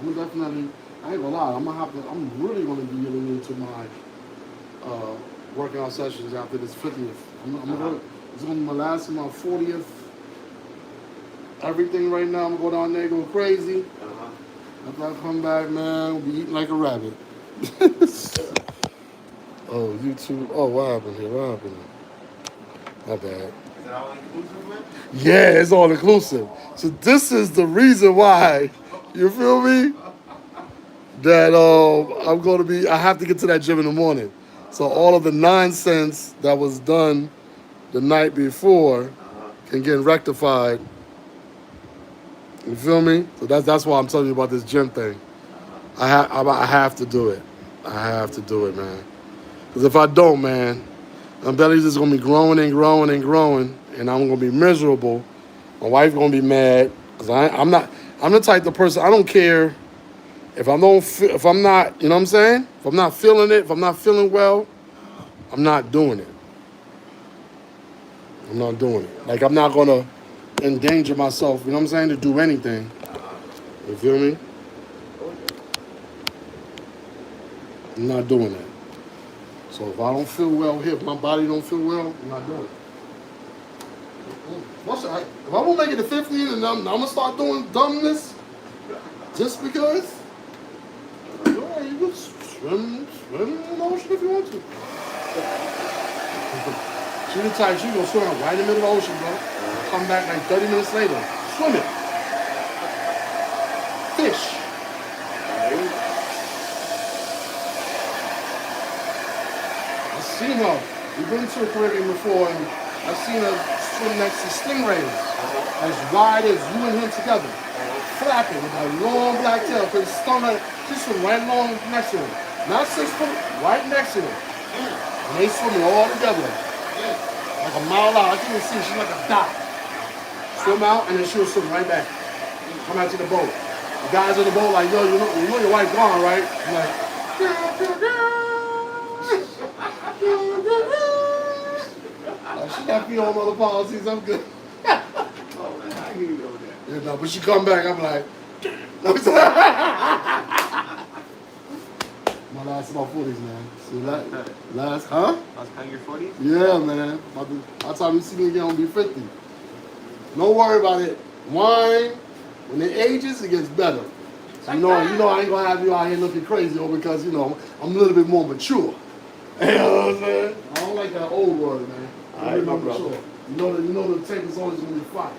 I'm definitely, I ain't gonna lie, I'm really gonna be getting into my working out sessions after this 50th. It's gonna be my last and my 40th. Everything right now, I'm gonna go down there, go crazy. After I come back, man, I'll be eating like a rabbit. Oh, YouTube. Oh, what happened here? What happened here? My bad. Is that all inclusive, man? Yeah, it's all inclusive. So this is the reason why, you feel me? That I have to get to that gym in the morning. So all of the nonsense that was done the night before can get rectified You feel me? So that's why I'm telling you about this gym thing. I have to do it. I have to do it, man. Because if I don't, man, my belly's just gonna be growing and growing and growing, and I'm gonna be miserable. My wife gonna be mad because I'm not. I'm the type of person. I don't care if I don't. If I'm not, you know what I'm saying? If I'm not feeling it, if I'm not feeling well, I'm not doing it. I'm not doing it. Like I'm not gonna endanger myself. You know what I'm saying? To do anything. You feel me? I'm not doing that. So if I don't feel well here, if my body don't feel well, I'm not doing it. If I won't make it to 15 and I'm gonna start doing dumbness just because, yeah, you can swim in the ocean if you want to. She the type, she gonna swim right in the middle of the ocean, bro. Come back like 30 minutes later, swimming. Fish. I've seen her. We've been to the Caribbean before, and I've seen her swim next to stingrays, as wide as you and him together, flapping with a long black tail. Cause she swim right along next to him, not 6 foot, right next to him, and they swimming all together, like a mile out. I can't even see. She's like a dot. Swim out, and then she'll swim right back. Come out to the boat. The guys on the boat like, yo, you know your wife gone, right? I'm like, she got me on other policies. I'm good. Oh, man, I hear you over there. Yeah, no, but she come back. I'm like, my last about 40s, man. See that? Last, huh? Last time your 40s? Yeah, man. By the time you see me again, I'll be 50. Don't worry about it. Wine, when it ages, it gets better. So you know, I ain't gonna have you out here looking crazy, or because I'm a little bit more mature. You know what I'm saying? I don't like that old word, man. All right, my brother. You know the tape is always gonna be fire.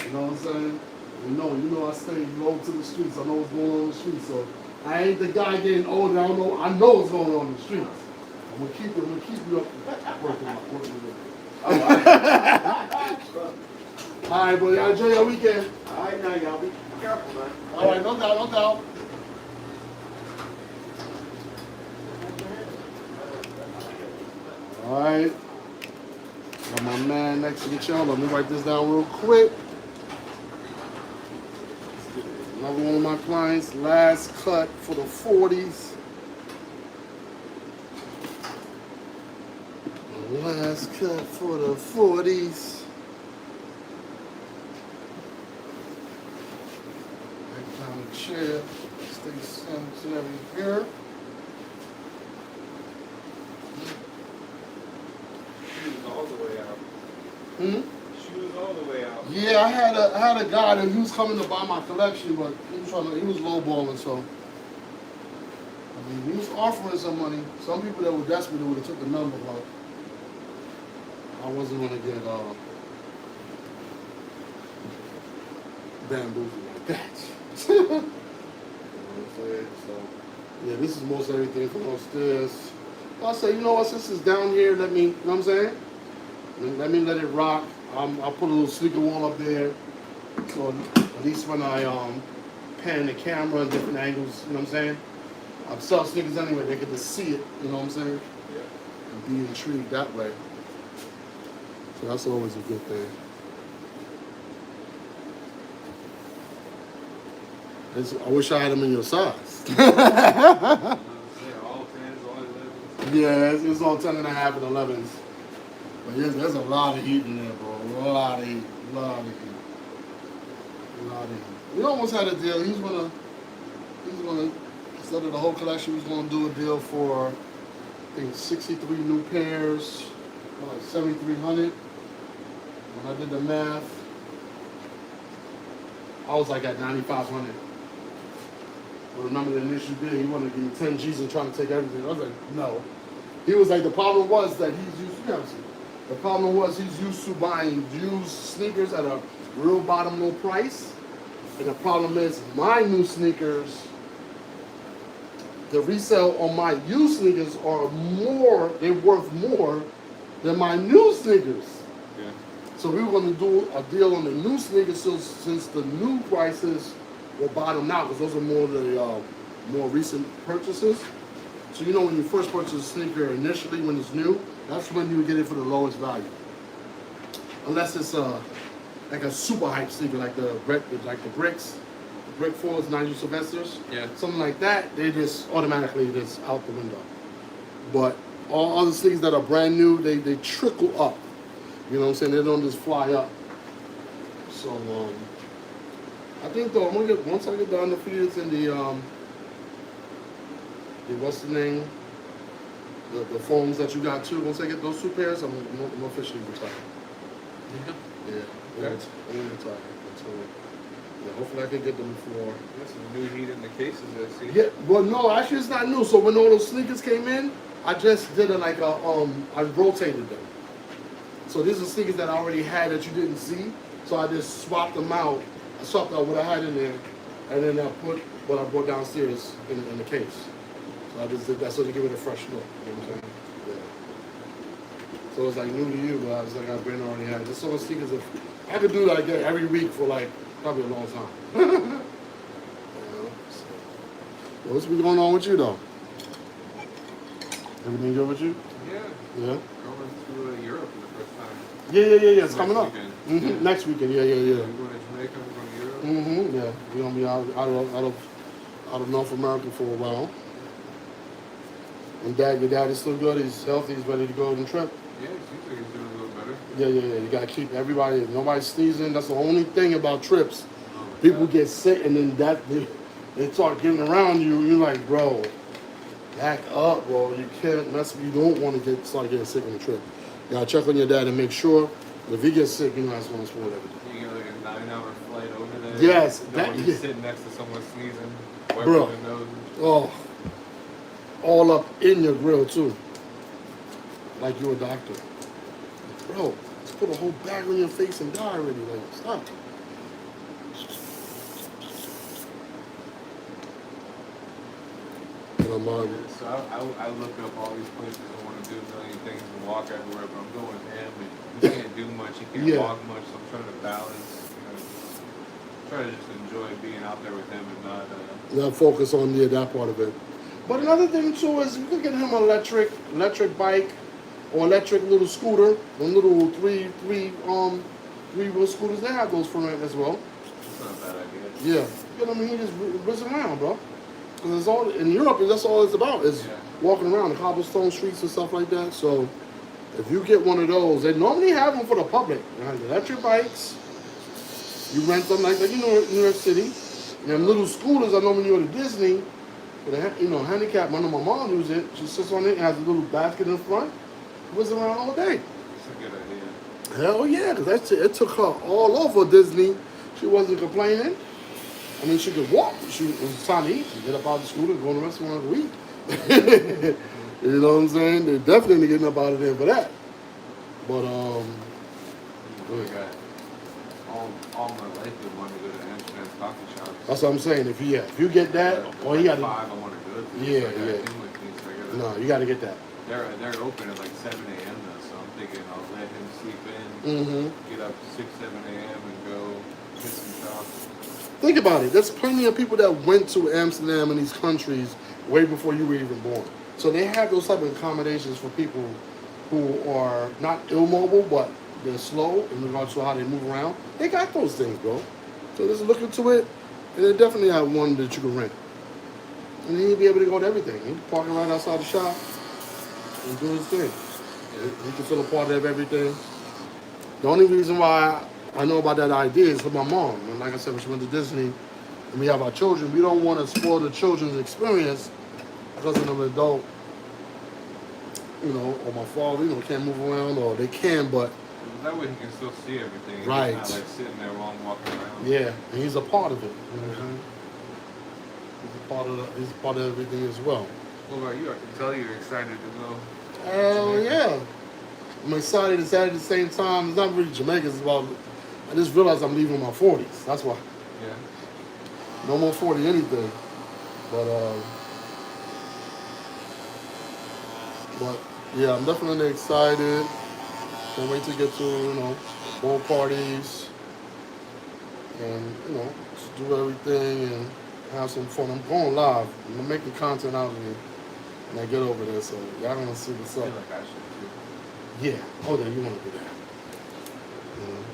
You know what I'm saying? You know I stay low to the streets. I know what's going on in the streets. So I ain't the guy getting older. I know what's going on in the streets. I'm gonna keep you up working. All right, boy. Y'all enjoy your weekend. All right, now, y'all be careful, man. All right, no doubt. All right. Got my man next to the channel. Let me write this down real quick. Another one of my clients, last cut for the 40s. Last cut for the 40s. Back down the chair. Stay sanitary here. Shoes all the way out. Shoes all the way out. Yeah, I had a guy that he was coming to buy my collection, but he was lowballing, so I mean he was offering some money. Some people that were desperate would have took the number, but I wasn't gonna get bamboozled like that. You know what I'm saying? So yeah, this is most everything from upstairs. I say, you know what, since it's down here, let me, you know what I'm saying? Let it rock. I'll put a little sneaker wall up there. So at least when I pan the camera in different angles, you know what I'm saying? I sell sneakers anyway, they get to see it, you know what I'm saying? Yeah. And be intrigued that way. So that's always a good thing. I wish I had them in your size. Yeah, it's all 10 and a half and 11s. But yes, there's a lot of heat in there, bro. A lot of heat. We almost had a deal. He's gonna, instead of the whole collection, he's gonna do a deal for, I think, 63 new pairs, like 7,300. When I did the math, I was like at 9,500. But remember the initial deal, he wanted to give me 10 G's and trying to take everything. I was like, no. He was like, the problem was that he's used to, the problem was he's used to buying used sneakers at a real bottom low price. And the problem is my new sneakers, the resale on my used sneakers are more, they're worth more than my new sneakers. Yeah. So we were going to do a deal on the new sneakers since the new prices will bottom out, because those are more the more recent purchases. So you know when you first purchase a sneaker initially when it's new, that's when you get it for the lowest value. Unless it's like a super hype sneaker like the bricks, the brick 4s, Nigel Sylvesters, something like that. They just automatically just out the window. But all other sneakers that are brand new, they trickle up. You know what I'm saying? They don't just fly up. So I think though once I get done the feeds and the what's the name? The phones that you got too. Once I get those 2 pairs, I'm officially retired. Yeah. I'm retired. So yeah, hopefully I can get them before. There's some new heat in the cases, I see. Yeah, well no, actually it's not new. So when all those sneakers came in, I just did I rotated them. So these are sneakers that I already had that you didn't see. So I just swapped them out. I swapped out what I had in there, and then I put what I brought downstairs in the case. So I just did that so to give it a fresh look. You know what I'm saying? Yeah. So it's like new to you, but I was like I've been already had. Just so much sneakers. I could do like that every week for like probably a long time. You know, so. What's been going on with you though? Everything good with you? Yeah. Yeah. Going to Europe for the first time. Yeah. It's coming up. Yeah. Next weekend. Yeah. We're going to Jamaica. We're going to Europe. Yeah. We're gonna be out of North America for a while. And your dad is still good. He's healthy. He's ready to go on the trip. Yeah, it seems like he's doing a little better. Yeah. You gotta keep nobody sneezing. That's the only thing about trips. Oh, People get sick, and then they start getting around you. You're like, bro, back up, bro. You can't mess. You don't want to start getting sick on the trip. You gotta check on your dad and make sure if he gets sick, you know that's going to spoil everything. You get like a 9-hour flight over there. Yes, you're sitting next to someone sneezing, wiping bro. their nose. Oh, all up in your grill too, like you're a doctor, bro. Just put a whole bag on your face and die already. Like, stop. So I look up all these places I want to do a million things and walk everywhere, but I'm going with him and he can't do much, he can't walk much, so I'm trying to balance, try to just enjoy being out there with him and not focus on that part of it. But another thing too is you could get him an electric bike or electric little scooter, one little three-wheel scooters. They have those for rent as well. That's not a bad idea. Yeah, you know what I mean? He just whizzing around, bro. Because it's all in Europe. That's all it's about is walking around the cobblestone streets and stuff like that. So if you get one of those, they normally have them for the public. They have electric bikes. You rent them like New York City. And them little scooters. I know when you go to Disney, for the handicapped. I know my mom uses it. She sits on it and has a little basket in front. Whizzing around all day. That's a good idea. Hell yeah, because it took her all over Disney. She wasn't complaining. I mean, she could walk. It was time to eat. She get up out of the scooter, go to the restaurant and eat. You know what I'm saying? They're definitely getting up out of there for that. But really got all my life I wanted to go to Amsterdam coffee shops. That's what I'm saying. If you get that, or you got to. I want to go to. Yeah. No, you got to get that. They're open at like 7 a.m. though, so I'm thinking I'll let him sleep in, get up 6, 7 a.m. and go get some shops. Think about it. There's plenty of people that went to Amsterdam and these countries way before you were even born. So they have those type of accommodations for people who are not immobile, but they're slow in regards to how they move around. They got those things, bro. So just look into it, and they definitely have one that you can rent. And then you'll be able to go to everything. He can park right outside the shop and do his thing. He can feel a part of everything. The only reason why I know about that idea is for my mom. And like I said, when she went to Disney and we have our children, we don't want to spoil the children's experience because of an adult, or my father, can't move around, or they can, but... That way he can still see everything. Right. He's not like sitting there while I'm walking around. Yeah, and he's a part of it. You know what I'm saying? He's a part of everything as well. What about you? I can tell you're excited to go. Hell yeah. I'm excited and sad at the same time. It's not really Jamaica, it's about... I just realized I'm leaving my 40s. That's why. Yeah. No more 40 anything. But yeah, I'm definitely excited. Can't wait to get to, bowl parties, and just do everything and have some fun. I'm going live. I'm making content out of it when I get over there, so y'all gonna see what's I up. feel like I should too. Yeah. Oh, yeah, you want to do that.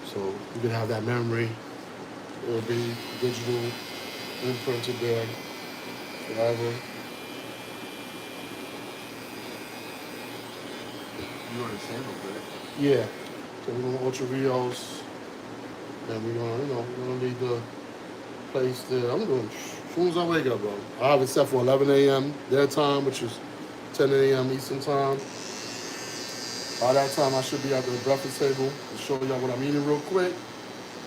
So you can have that memory. It'll be digital, imprinted there forever. You want to sample it? Yeah. So we're gonna Ultra Rios, and we're gonna leave the place there. I'm doing as soon as I wake up, bro. I have it set for 11 a.m. their time, which is 10 a.m. Eastern time. By that time, I should be at the breakfast table to show y'all what I'm eating real quick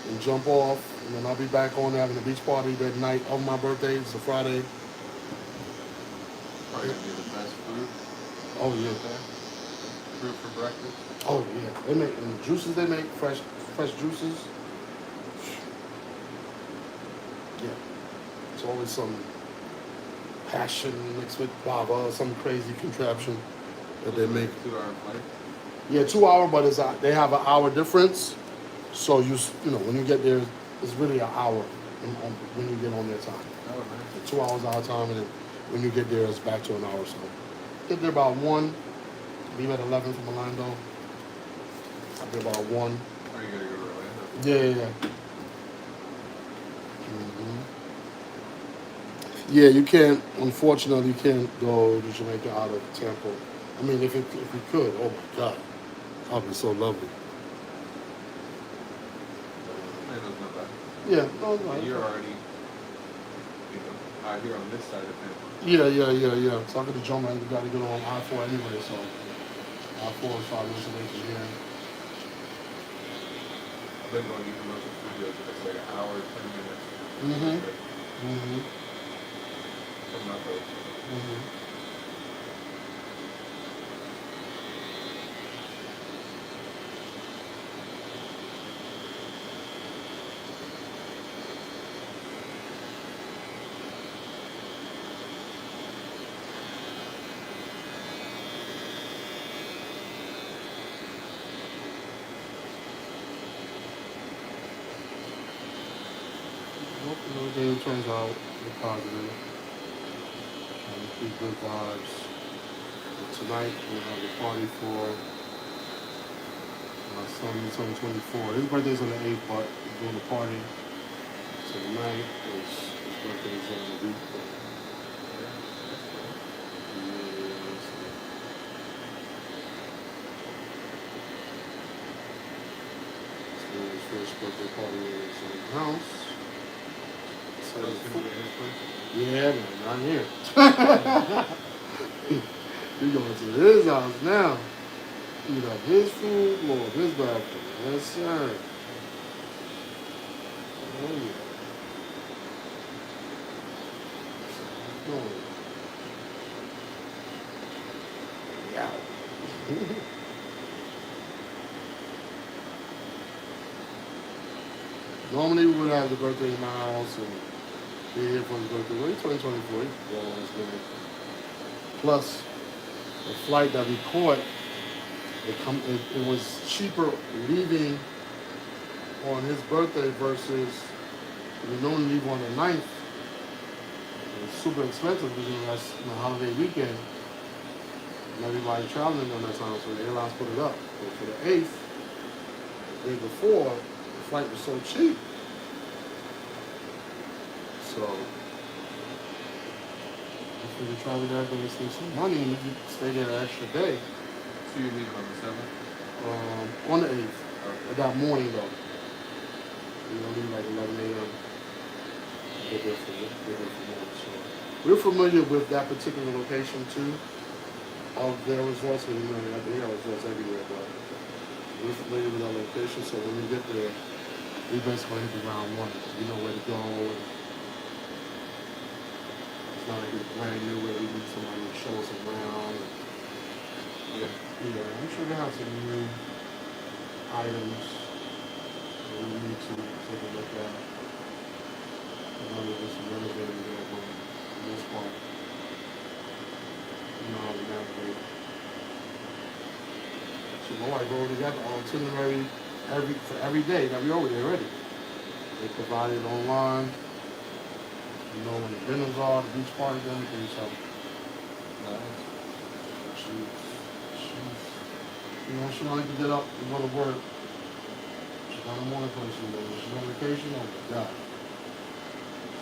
and jump off. And then I'll be back on having a beach party that night of my birthday. It's a Friday. Probably gonna be the best fruit. Oh, yeah. Fruit for breakfast. Oh, yeah. They make and the juices they make, fresh juices. Yeah. It's always some passion mixed with guava or some crazy contraption that they make. 2-hour flight. Yeah, 2 hour, but they have an hour difference. So when you get there, it's really an hour when you get on their time. Oh, nice. 2 hours our time, and then when you get there, it's back to an hour. So get there about 1. Leave at 11 from Orlando. I'll be about 1. Or you gotta go to Orlando. Yeah. Yeah, you can't. Unfortunately, you can't go to Jamaica out of Tampa. I mean, if you could, oh my God, that'd be so lovely. Orlando's not bad. Yeah, no. You're already, out here on this side of town. Yeah. So I could have jumped. I got to get on I-4 anyway. So I-4 is 5 minutes away from here. I've been going to Universal Studios, and it's like an hour, 10 minutes. From my place. Everything turns out positive. Trying to keep good vibes. But tonight we'll have a party for my son. He's 24. His birthday's on the 8th, but we're doing a party tonight. His birthday's on the week. So his first birthday party is in the house. So it's going to be in his place? Yeah, man, not here. We going to his house now. Eat up his food, blow up his bathroom. Yes, sir. Oh, yeah. Oh, yeah. Normally we would have the birthday in my house and be here for his birthday. Well, he's 2024. He's well, man. Plus, the flight that we caught, it was cheaper leaving on his birthday versus we normally leave on the 9th. It was super expensive because that's holiday weekend. And everybody traveling during that time, so the airlines put it up. But for the 8th, the day before, the flight was so cheap. So, if we travel there, then we save some money and we could stay there an extra day. So you're leaving on the 7th? On the 8th. Okay. That morning, though. Leave like 11 a.m. Get there for morning. So, we're familiar with that particular location, too, of their resorts. They have resorts everywhere, but we're familiar with that location. So, when we get there, we basically hit the ground running. We know where to go. It's not like it's brand new where we need somebody to show us around. Yeah. I'm sure they have some new items that we need to take a look at. I know there's some renovating there, but for the most part, you know how to navigate. So my wife already got the itinerary for every day that we over there already. They provide it online. You know when the dinners are, the beach parties, everything. So she's, she don't like to get up and go to work. She's on the morning person, but when she's on vacation, oh my God.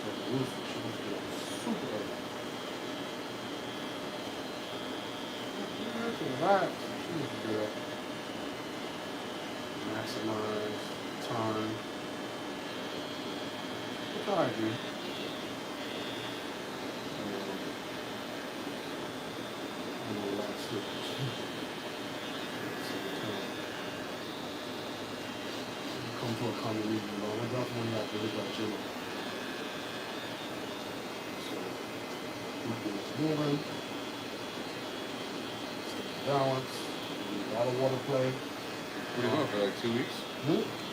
So Lucy, she was getting super early. Relax. She needs to get up. Maximize time. It's alright, dude. Come to a common meeting, you know. We're definitely not really about you. So, keep things moving. Stay balanced. A lot of water play. What are you going for, like 2 weeks?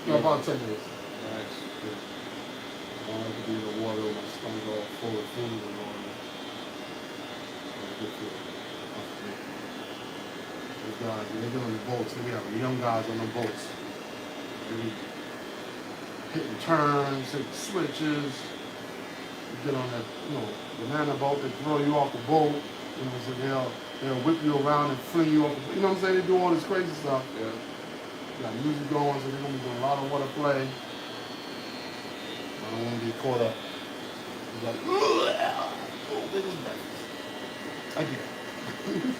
No, about 10 days. Nice. Good. I don't like to be in the water with my stomach all full of food and all that. Good food. Those guys, when they get on the boats, they have young guys on the boats. They be hitting turns, hitting switches. You get on that, banana boat, they throw you off the boat. So they'll whip you around and fling you off the boat. You know what I'm saying? They do all this crazy stuff. Yeah. Got music going, so they're gonna be doing a lot of water play. I don't want to get caught up. It's like, oh, this is breakfast. I get it.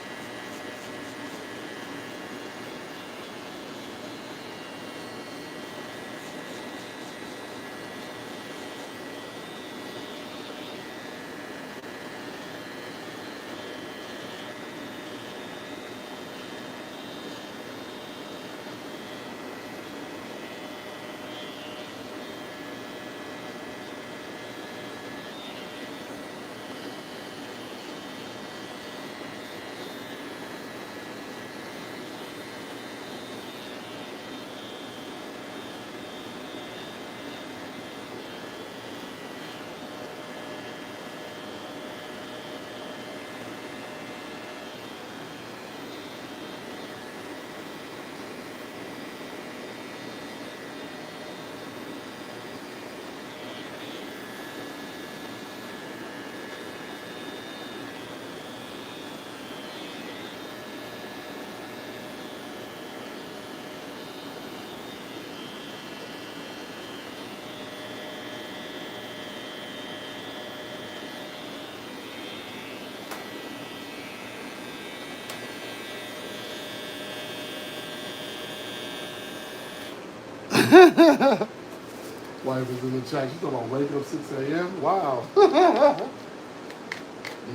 Wife is in the chat. She's talking about waking up 6 a.m. Wow.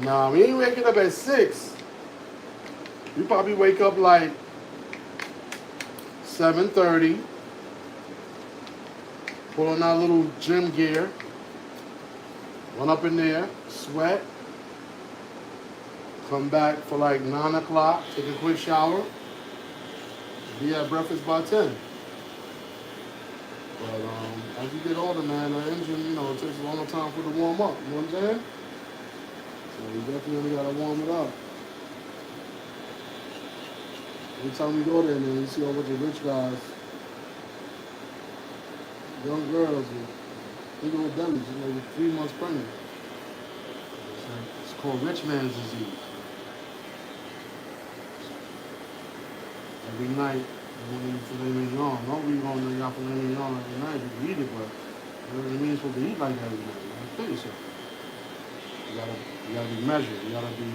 Nah, we ain't waking up at 6. We probably wake up like 7:30. Put on our little gym gear. Run up in there, sweat. Come back for like 9 o'clock. Take a quick shower. Be at breakfast by 10. But as you get older, man, the engine, it takes a long time for it to warm up. You know what I'm saying? So we definitely gotta warm it up. Every time we go there, man, you see all bunch of rich guys, young girls with big old bellies, like 3 months pregnant. It's called rich man's disease. Every night, you want to eat filet mignon. No, we going to eat filet mignon every night. You can eat it, but it doesn't mean you're supposed to eat like that every night. You gotta kill yourself. You gotta be measured. You gotta be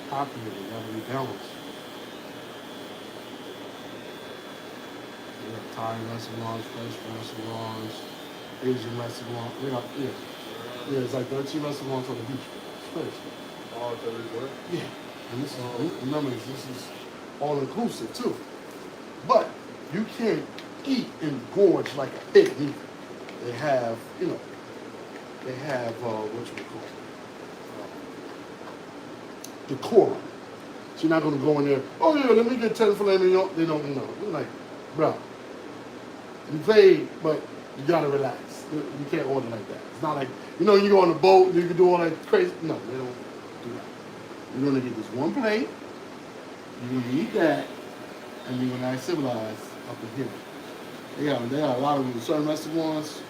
calculated. You gotta be balanced. We got Thai restaurants, French restaurants, Asian restaurants. Yeah, it's like 13 restaurants on the beach. It's crazy. Oh, it's a resort? Yeah. And this is, remember, this is all inclusive too. But you can't eat and gorge like a pig either. They have, what you call it? Decorum. So you're not going to go in there, oh yeah, let me get 10 filet mignon. They don't know. You're like, bro, you paid, but you got to relax. You can't order like that. It's not like, you go on a boat, you can do all that crazy. No, they don't do that. You're going to get this one plate, you're going to eat that, and you're going to act civilized up in here. They got a lot of them. Certain restaurants,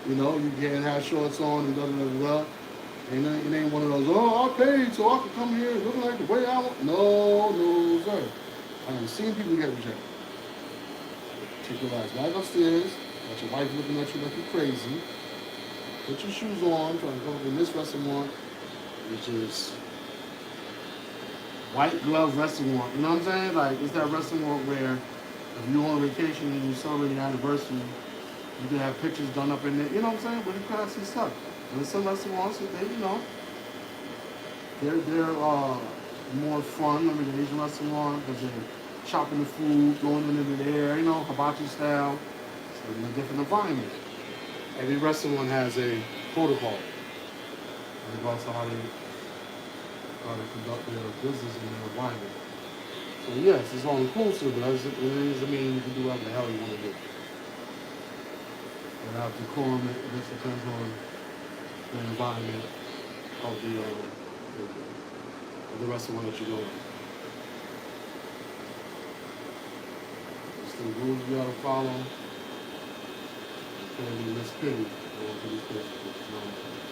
you know, you can't have shorts on and da da da da. And it ain't one of those, oh, I paid so I can come here looking like the way I want. No, no, sir. I have seen people get rejected. Take your ass back upstairs, got your wife looking at you like you're crazy. Put your shoes on, trying to go in this restaurant, which is white glove restaurant. You know what I'm saying? Like, it's that restaurant where if you're on vacation and you celebrate your anniversary, you can have pictures done up in there. You know what I'm saying? Really classy stuff. And there's some restaurants that they, you know, they're more fun. I mean, the Asian restaurant because they're chopping the food, throwing it into the air. You know, hibachi style. So in a different environment. Every restaurant has a protocol in regards to how they conduct their business in their environment. So yes, it's all inclusive, but it doesn't mean you can do whatever the hell you want to do. You have decorum. It just depends on the environment of the restaurant that you go in. It's the rules you gotta follow. You can't be mispitted going to these places. You know what I'm saying?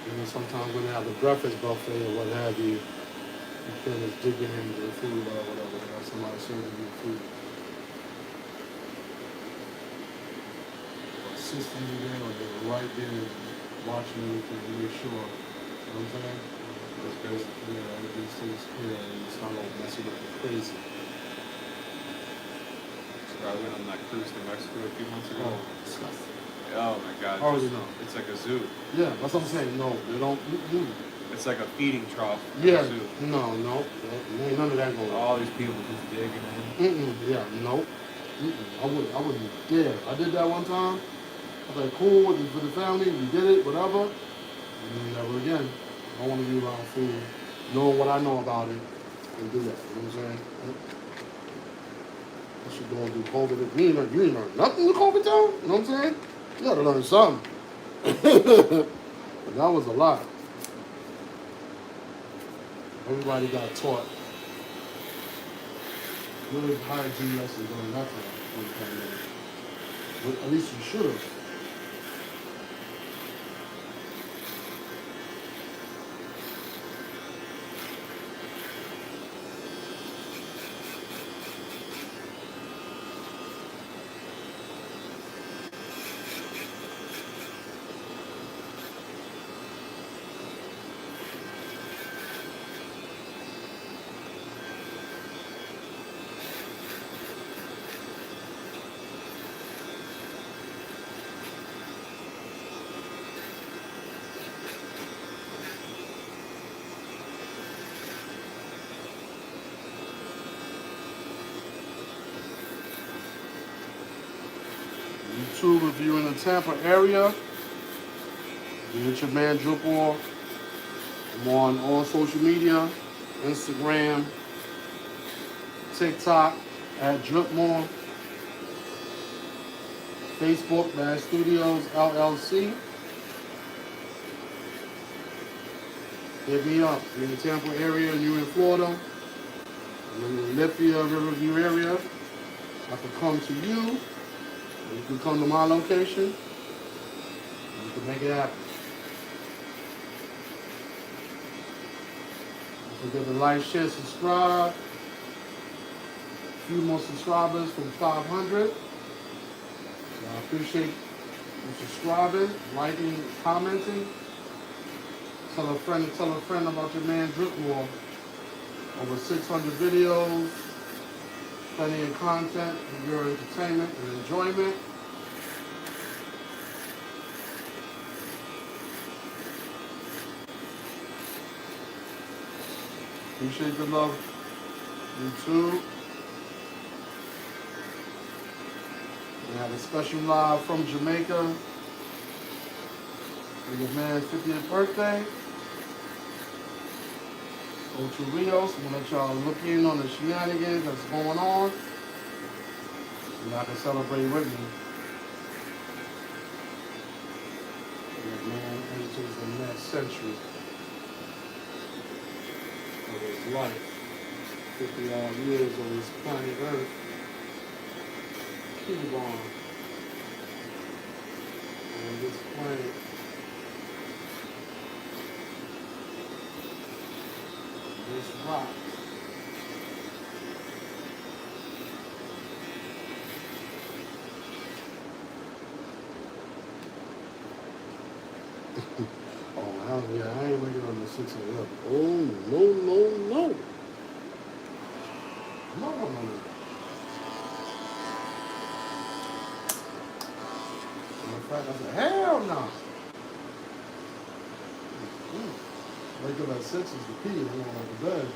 And then sometimes when they have the breakfast buffet or what have you, you can just dig into the food or whatever. They have somebody serving you food. Or assisting you there, or they're right there watching you to make sure. You know what I'm saying? That's basically, everything stays clear and it's not all messing up and crazy. So I went on that cruise to Mexico a few months ago. Oh, disgusting. Oh my God. I already know. It's like a zoo. Yeah, that's what I'm saying. No, they don't. It's like a feeding trough. Yeah, A zoo. no, ain't none of that going on. All these people just digging in. Yeah, no. I wouldn't dare. I did that one time. I was like, cool, for the family, we did it, whatever. And never again. I want to be around food, knowing what I know about it, and do that. You know what I'm saying? What you going to do COVID? You ain't learn nothing in COVID time? You know what I'm saying? You got to learn something. But that was a lot. Everybody got taught good hygiene lessons on that time. At least you should have. YouTube, if you're in the Tampa area, you get your man DripMoor. I'm on all social media, Instagram, TikTok at DripMoor, Facebook, Bad Studios, LLC. Hit me up. If you're in the Tampa area and you're in Florida, I'm in the Lithia, Riverview area, I can come to you. You can come to my location, and you can make it happen. Don't forget to like, share, subscribe. A few more subscribers from 500. So I appreciate you subscribing, liking, commenting. Tell a friend about your man DripMoor. Over 600 videos. Plenty of content for your entertainment and enjoyment. Appreciate the love, YouTube. We have a special live from Jamaica for your man's 50th birthday. Ocho Rios, I'm gonna let y'all look in on the shenanigans that's going on. And y'all can celebrate with me. that man enters the next century of his life. 50 odd years on this planet Earth. Keep on this planet. This rock. Oh, hell yeah, I ain't looking on the 611. Oh, no, no, no. No, no, no, no. In fact, I said, hell no. Wake up at 6 is the key. I don't like the bed.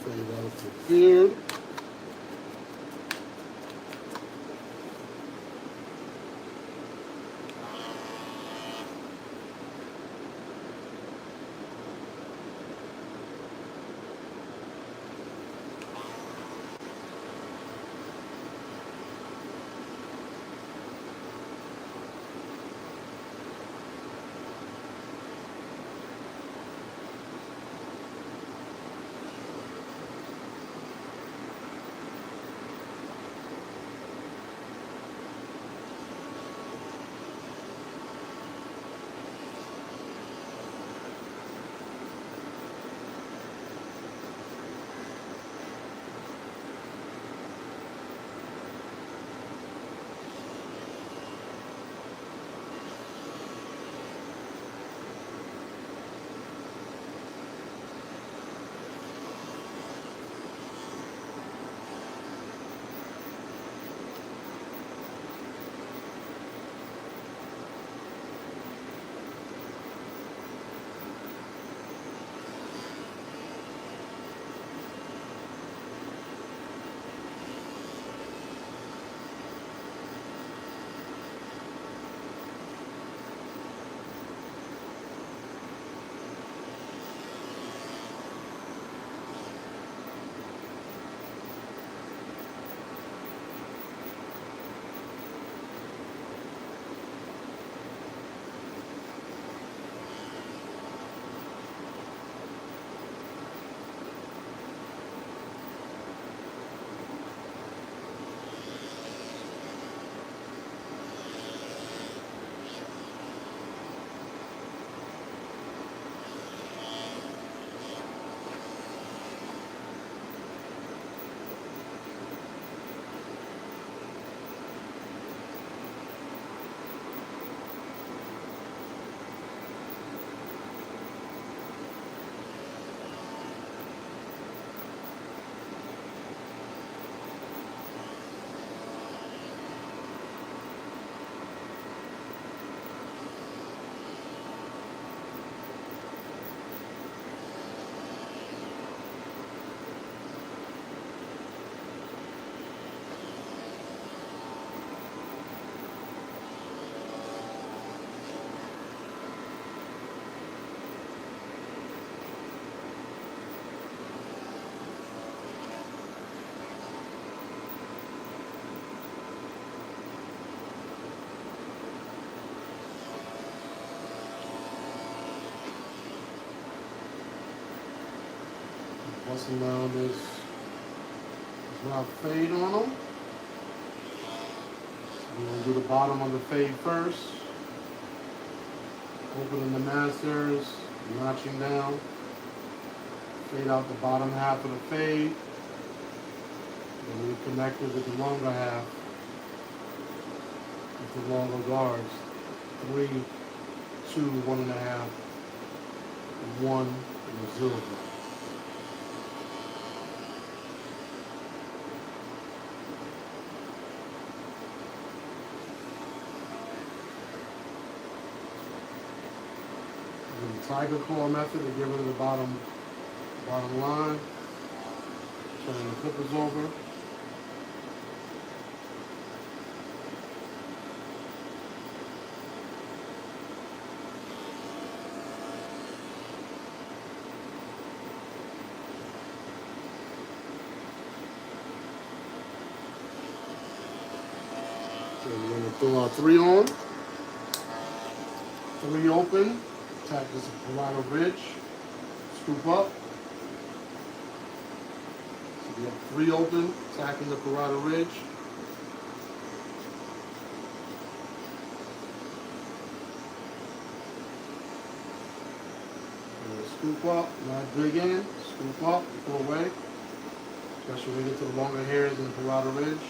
Fade out the beard. Busting down this rock fade on them. We're going to do the bottom of the fade first. Opening the masters, notching down. Fade out the bottom half of the fade. And we connect it with the longer half. With the longer guards. 3, 2, 1.5, 1, and a 0. The tiger claw method to get rid of the bottom line. Turning the clippers over. So we're going to throw our 3 on. 3 open. Tap this parietal ridge. Scoop up. So we have 3 open. Attacking the parietal ridge. And scoop up. Not dig in. Scoop up. Pull away. Especially when we get to the longer hairs in the parietal ridge.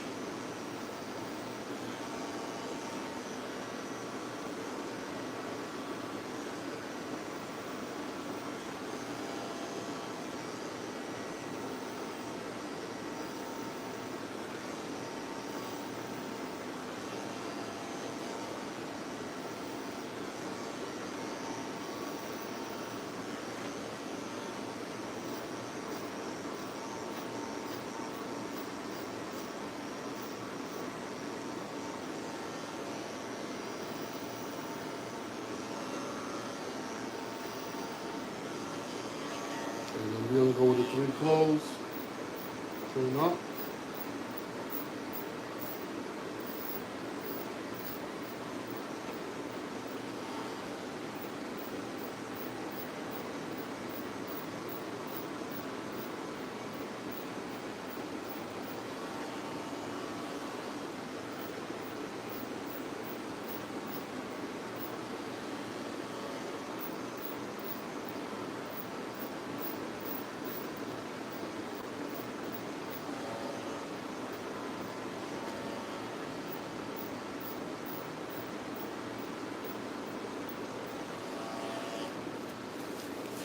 And then we're going to go with the 3 close. Turn up.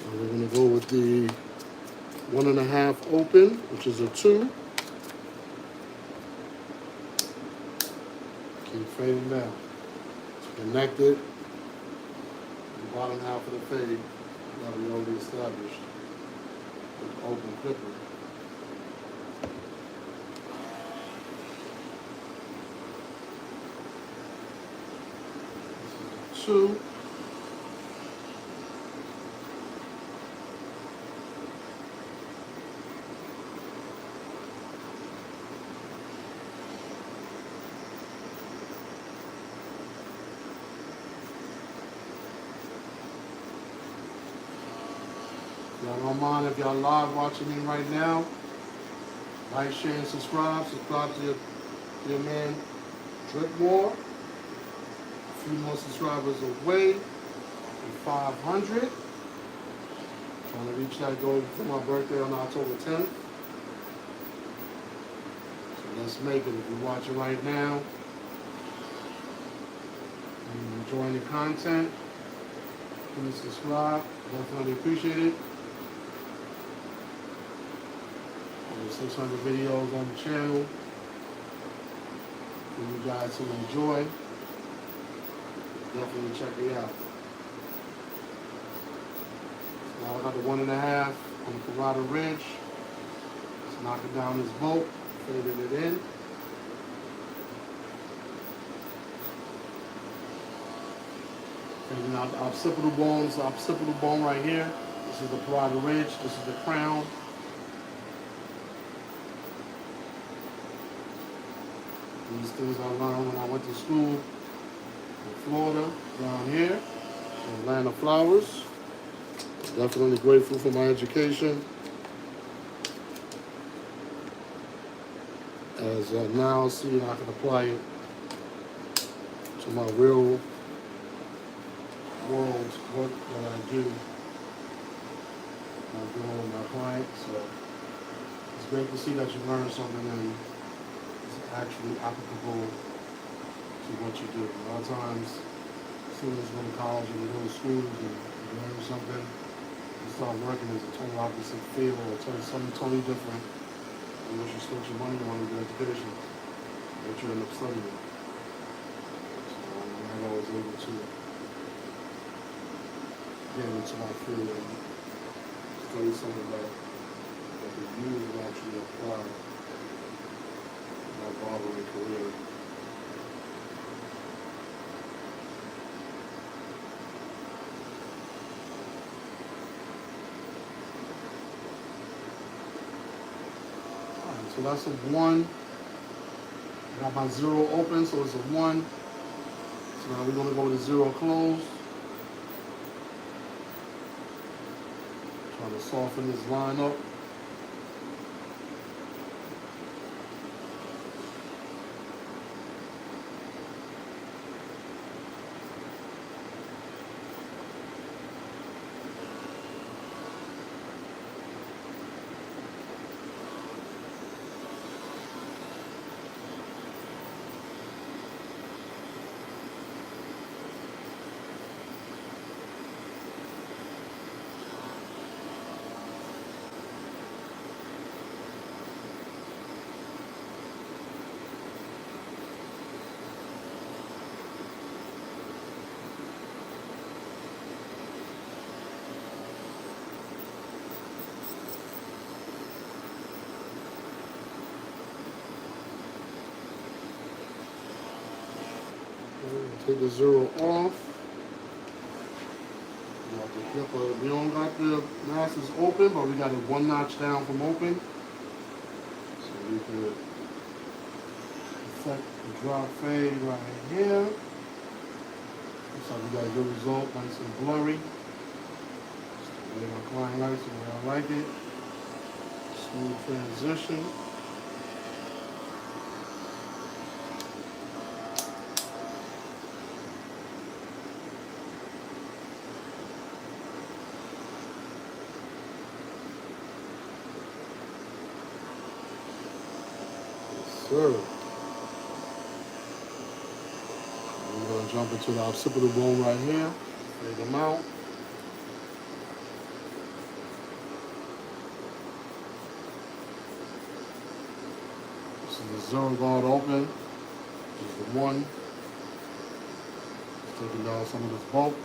And we're going to go with the 1.5 open, which is a 2. Keep fading down. Connect it. The bottom half of the fade that we already established with the open clipper. This is a 2. Y'all don't mind if y'all live watching me right now. Like, share, and subscribe. Subscribe to your man, DripMoor. A few more subscribers away from 500. Trying to reach that goal for my birthday on October 10th. So let's make it. If you're watching right now and enjoying the content, please subscribe. Definitely appreciate it. Over 600 videos on the channel for you guys to enjoy. Definitely check it out. Now I got the 1.5 on the parietal ridge. Just knocking down this bolt, fading it in. Fading out the occipital bones, the occipital bone right here. This is the parietal ridge, this is the crown. These things I learned when I went to school in Florida, down here, in Land of Flowers. Definitely grateful for my education. As now, see, I can apply it to my real world work that I do. I'm doing with my clients. So it's great to see that you learned something and it's actually applicable to what you do. A lot of times, students go to college and they go to schools and you learn something, you start working as a total opposite field or something totally different. And what you spent your money on in your education, what you end up studying. So I'm glad I was able to get into my field and study something that the youth would actually apply in my barbering career. Alright, so that's a 1. I got my 0 open, so it's a 1. So now we're going to go with a 0 closed. Trying to soften this line up. Take the 0 off. We don't got the masters open, but we got it 1 notch down from open. So we could affect the drop fade right here. Looks like we got a good result, nice and blurry. Just the way my client likes it, the way I like it. Smooth transition. Sure. We're going to jump into the occipital bone right here. Fade them out. This is the 0 guard open. This is the 1. Just taking down some of this bulk.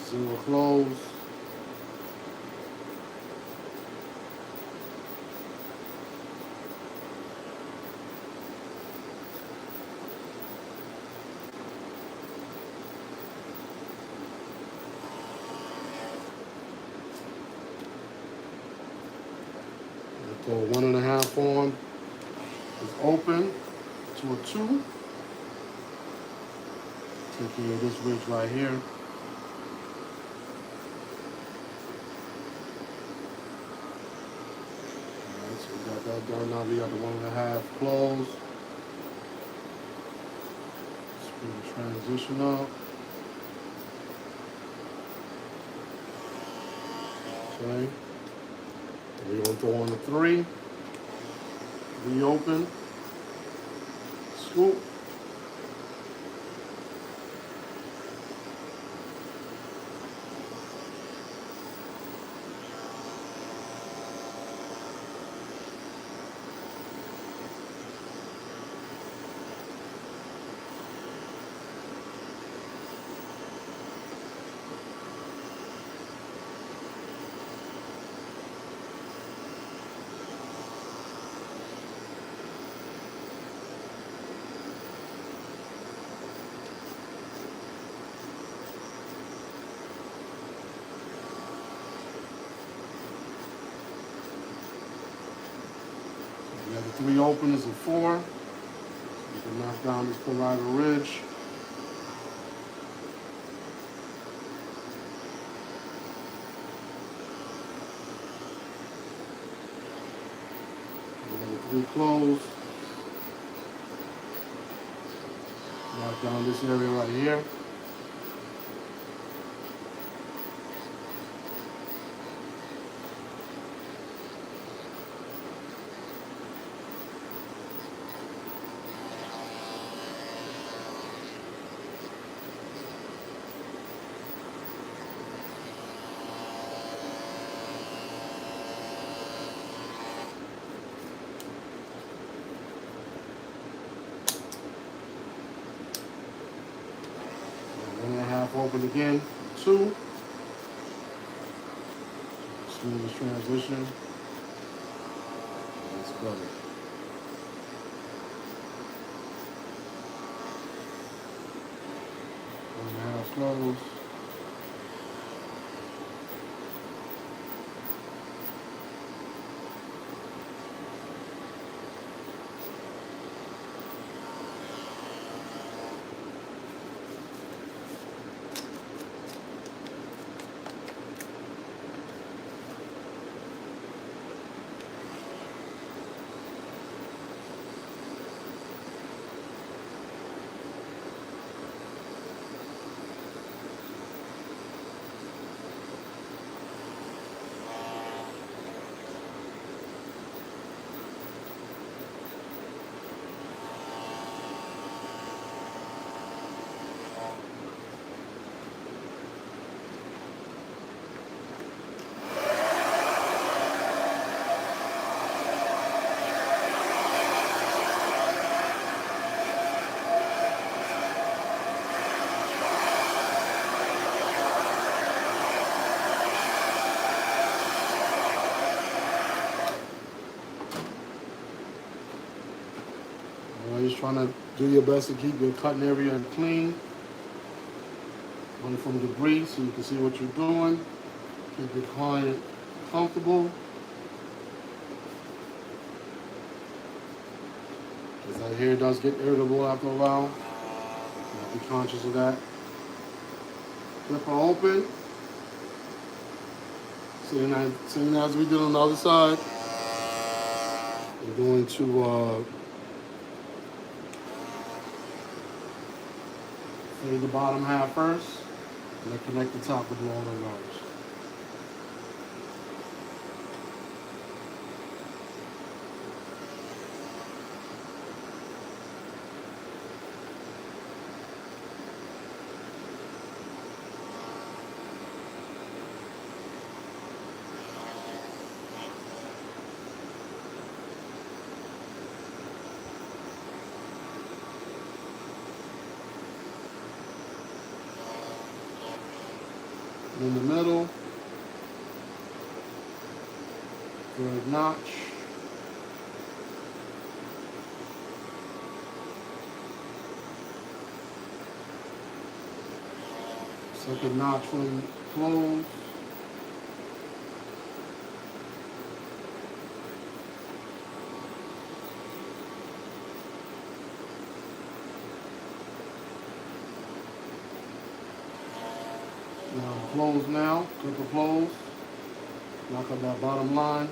Zero close. Throw 1.5 on. It's open to a 2. Take care of this ridge right here. That done. Now we got the 1.5 close. Speed the transition up. Okay. We're gonna throw on the 3. Reopen. Scoop. We have the 3 open is a 4. You can knock down this parietal ridge. be closed. Mark down this area right here. One and a half open again. 2. Smoothest transition. That's better. 1.5 close. Just trying to do your best to keep your cutting area clean. Away from debris so you can see what you're doing. Keep your client comfortable. Because that hair does get irritable after a while. You have to be conscious of that. Flip her open. Same as we did on the other side. We're going to fade the bottom half first, and then connect the top with all the wires. In the middle, third notch. Second notch from close. Now close now, clip it close. Knock up that bottom line.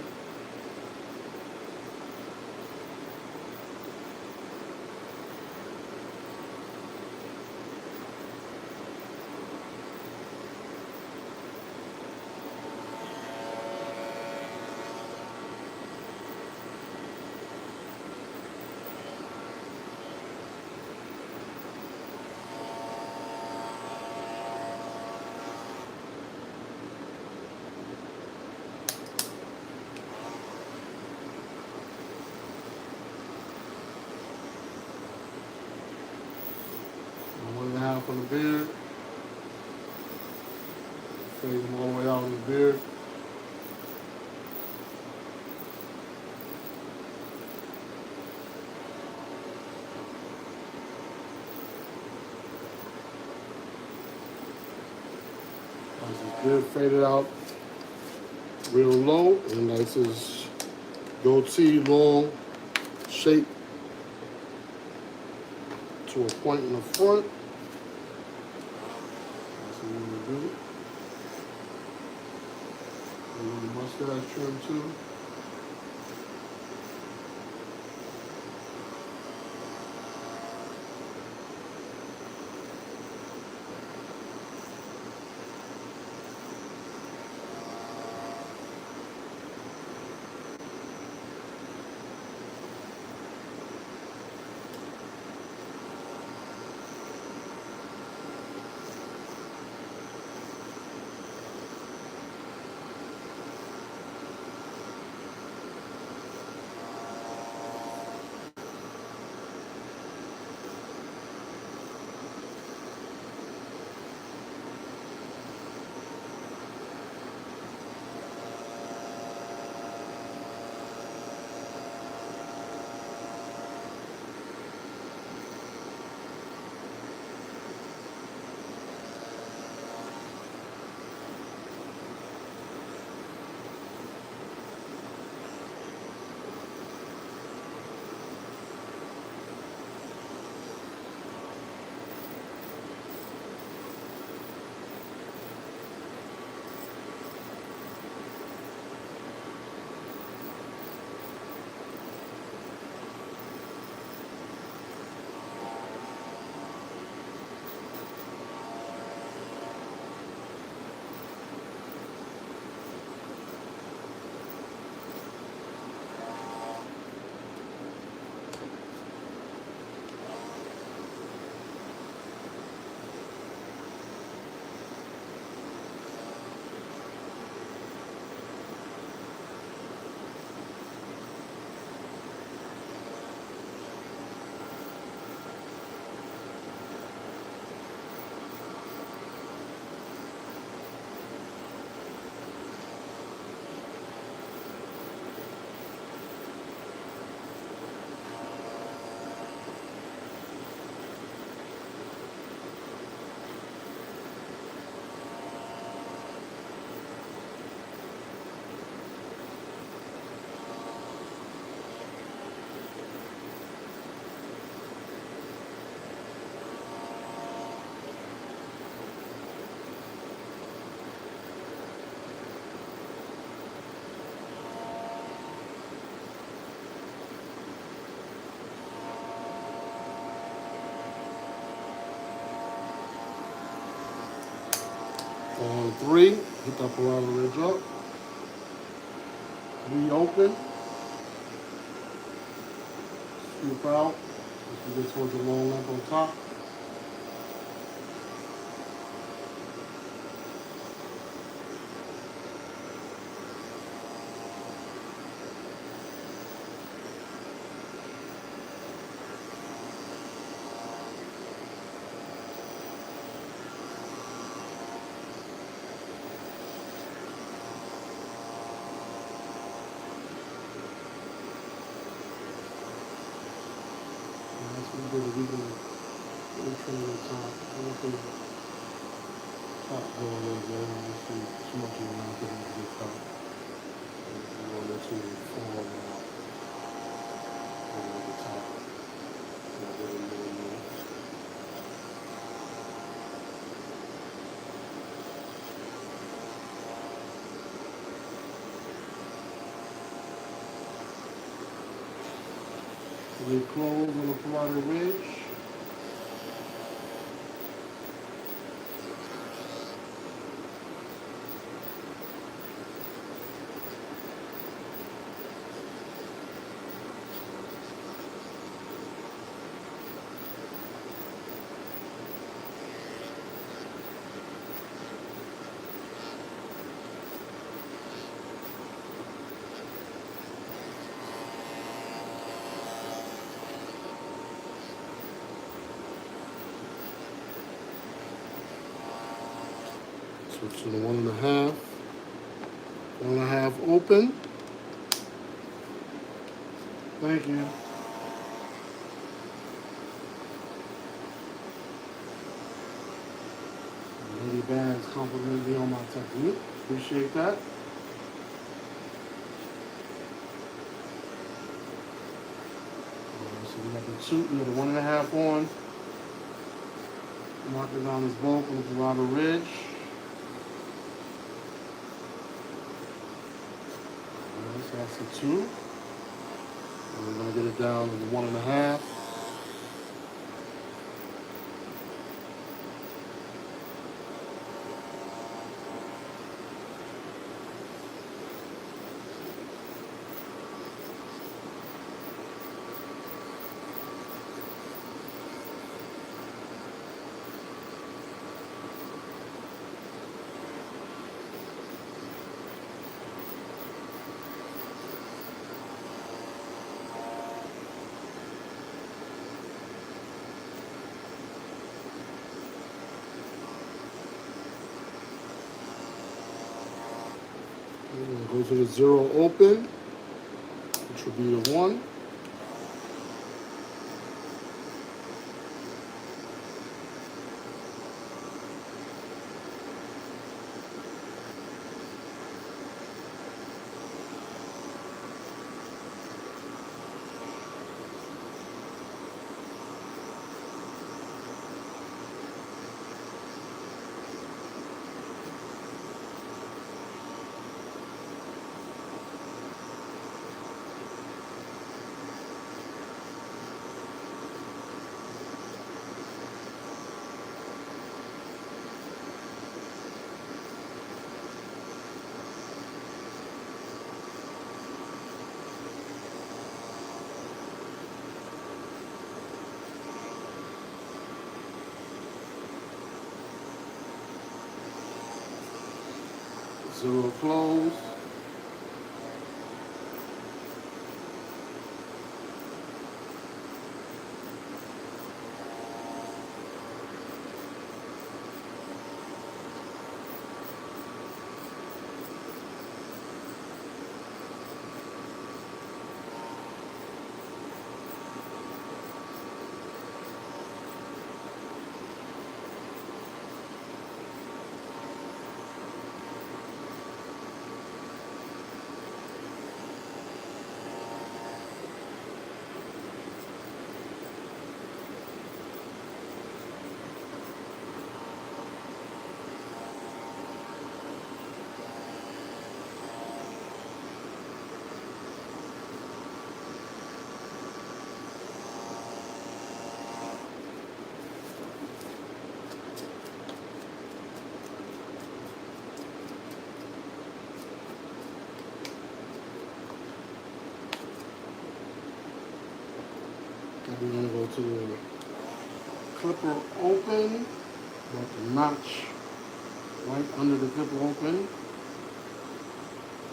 From the beard, fade them all the way out of the beard. Nice and beard faded out real low, and nice as goatee long shape to a point in the front. Mustache trim too. On 3, hit that parietal ridge up. Reopen. Scoop out. As we get towards the long lamp on top. We can really trim the top. I want the top going a little bit. I don't see too much of it getting to the top. We want it to fall out over the top. A little more. We close on the parietal ridge. Switch to the 1.5. 1.5 open. Thank you. Lady Bags compliment me on my technique. Appreciate that. So we got the 2, we got the 1.5 on. Marking down his bulk on the parietal ridge. So that's the 2. And we're going to get it down to the 1.5. Go to the 0 open, which will be the 1. Zero close. we're going to go to the clipper open, but the notch right under the clipper open.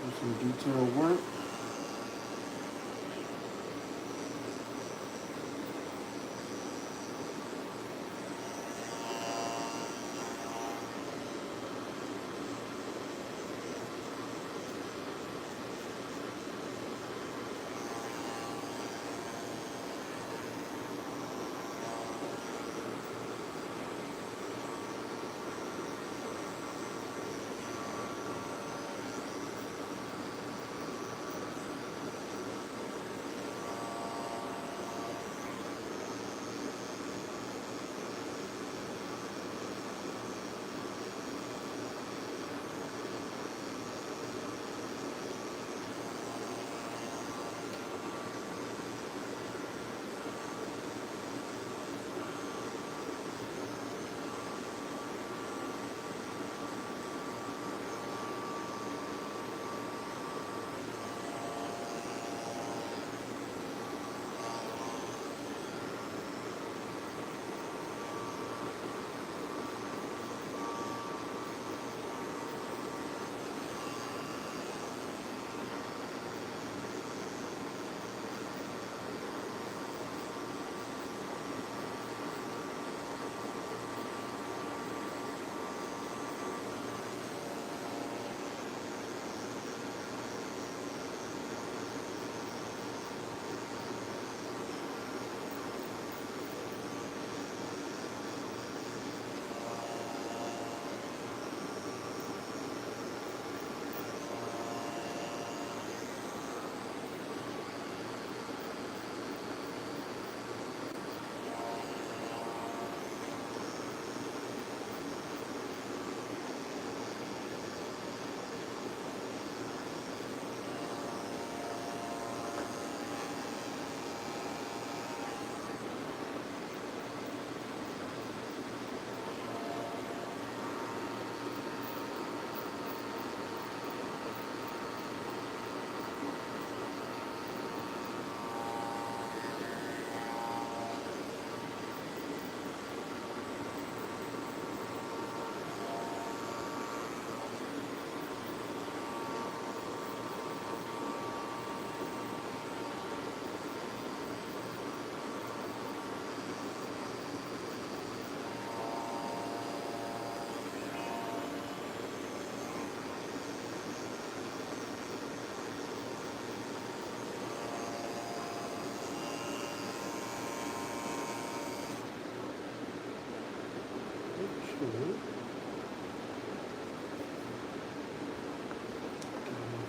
Do some detail work.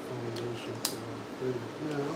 Foundation for now.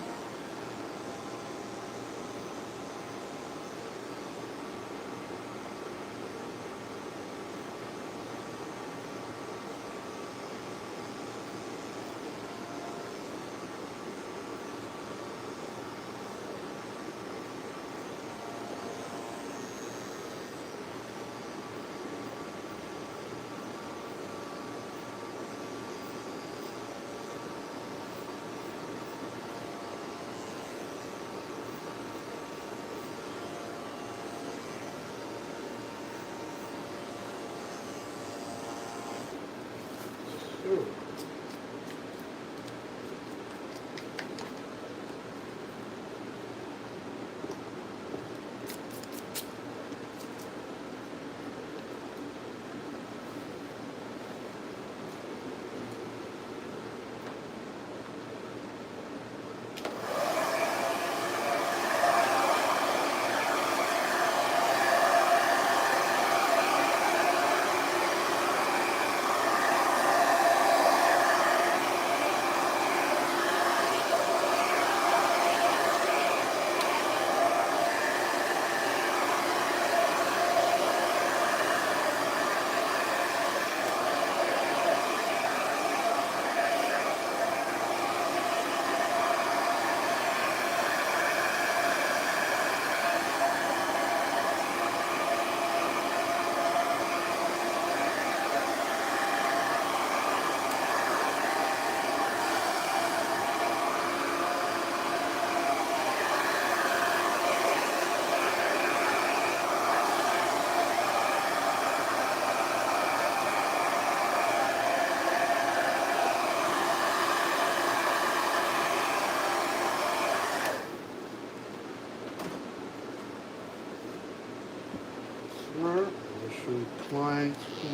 Sure.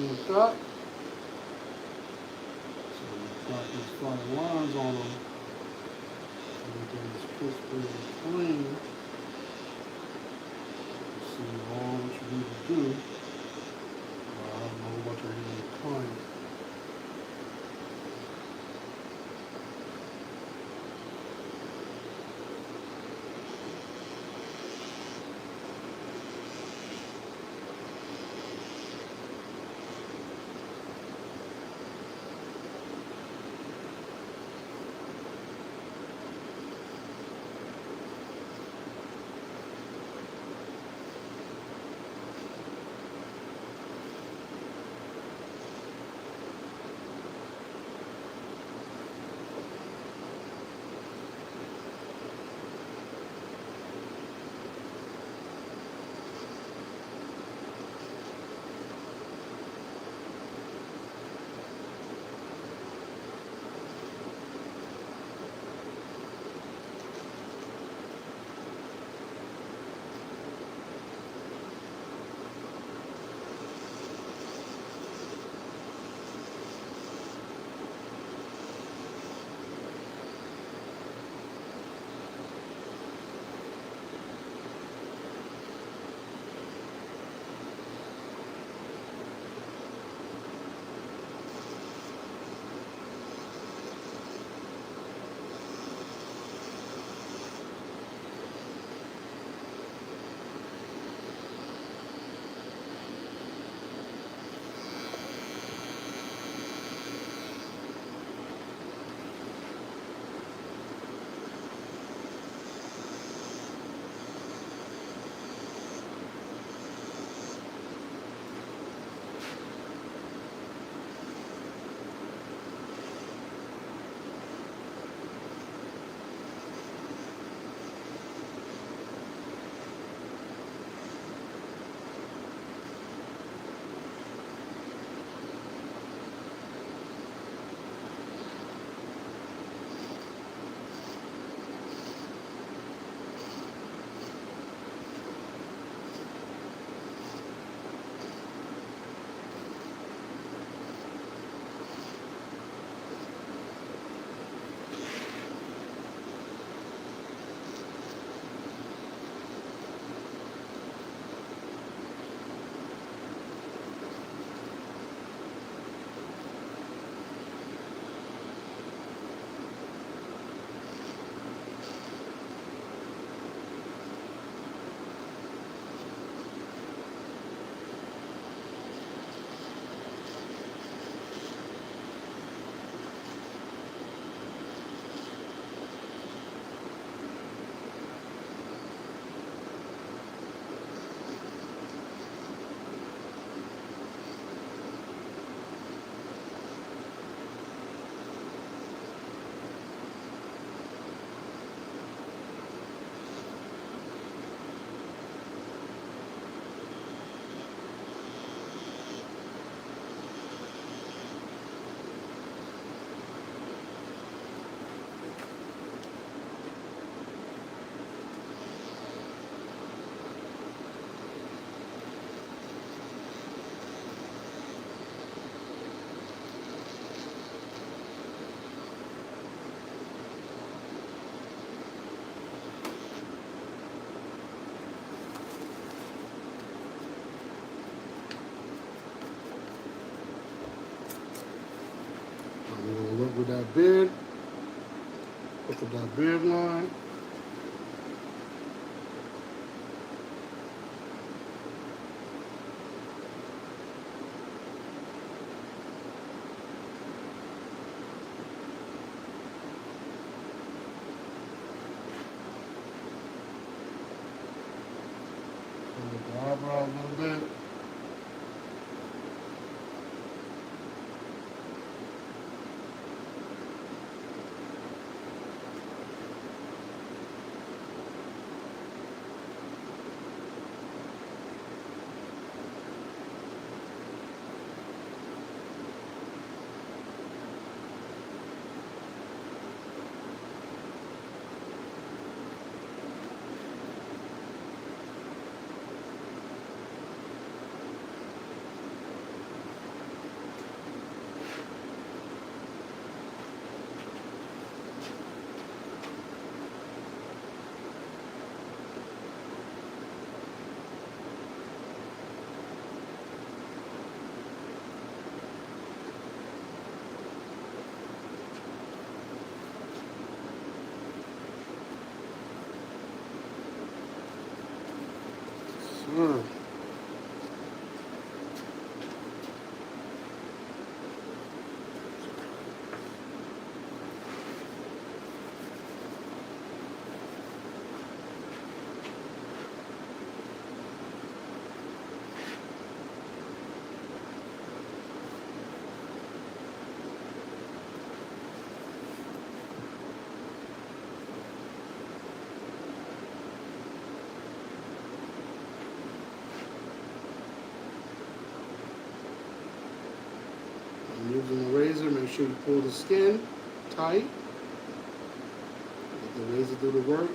in the cut. So we cut these fine lines on them. Everything is crispy and clean. See all what you need to do. I don't know what I need to clean. We're going to look with that beard. Look at that beard line. Look at the eyebrows a little bit. When using the razor, make sure you pull the skin tight. Let the razor do the work.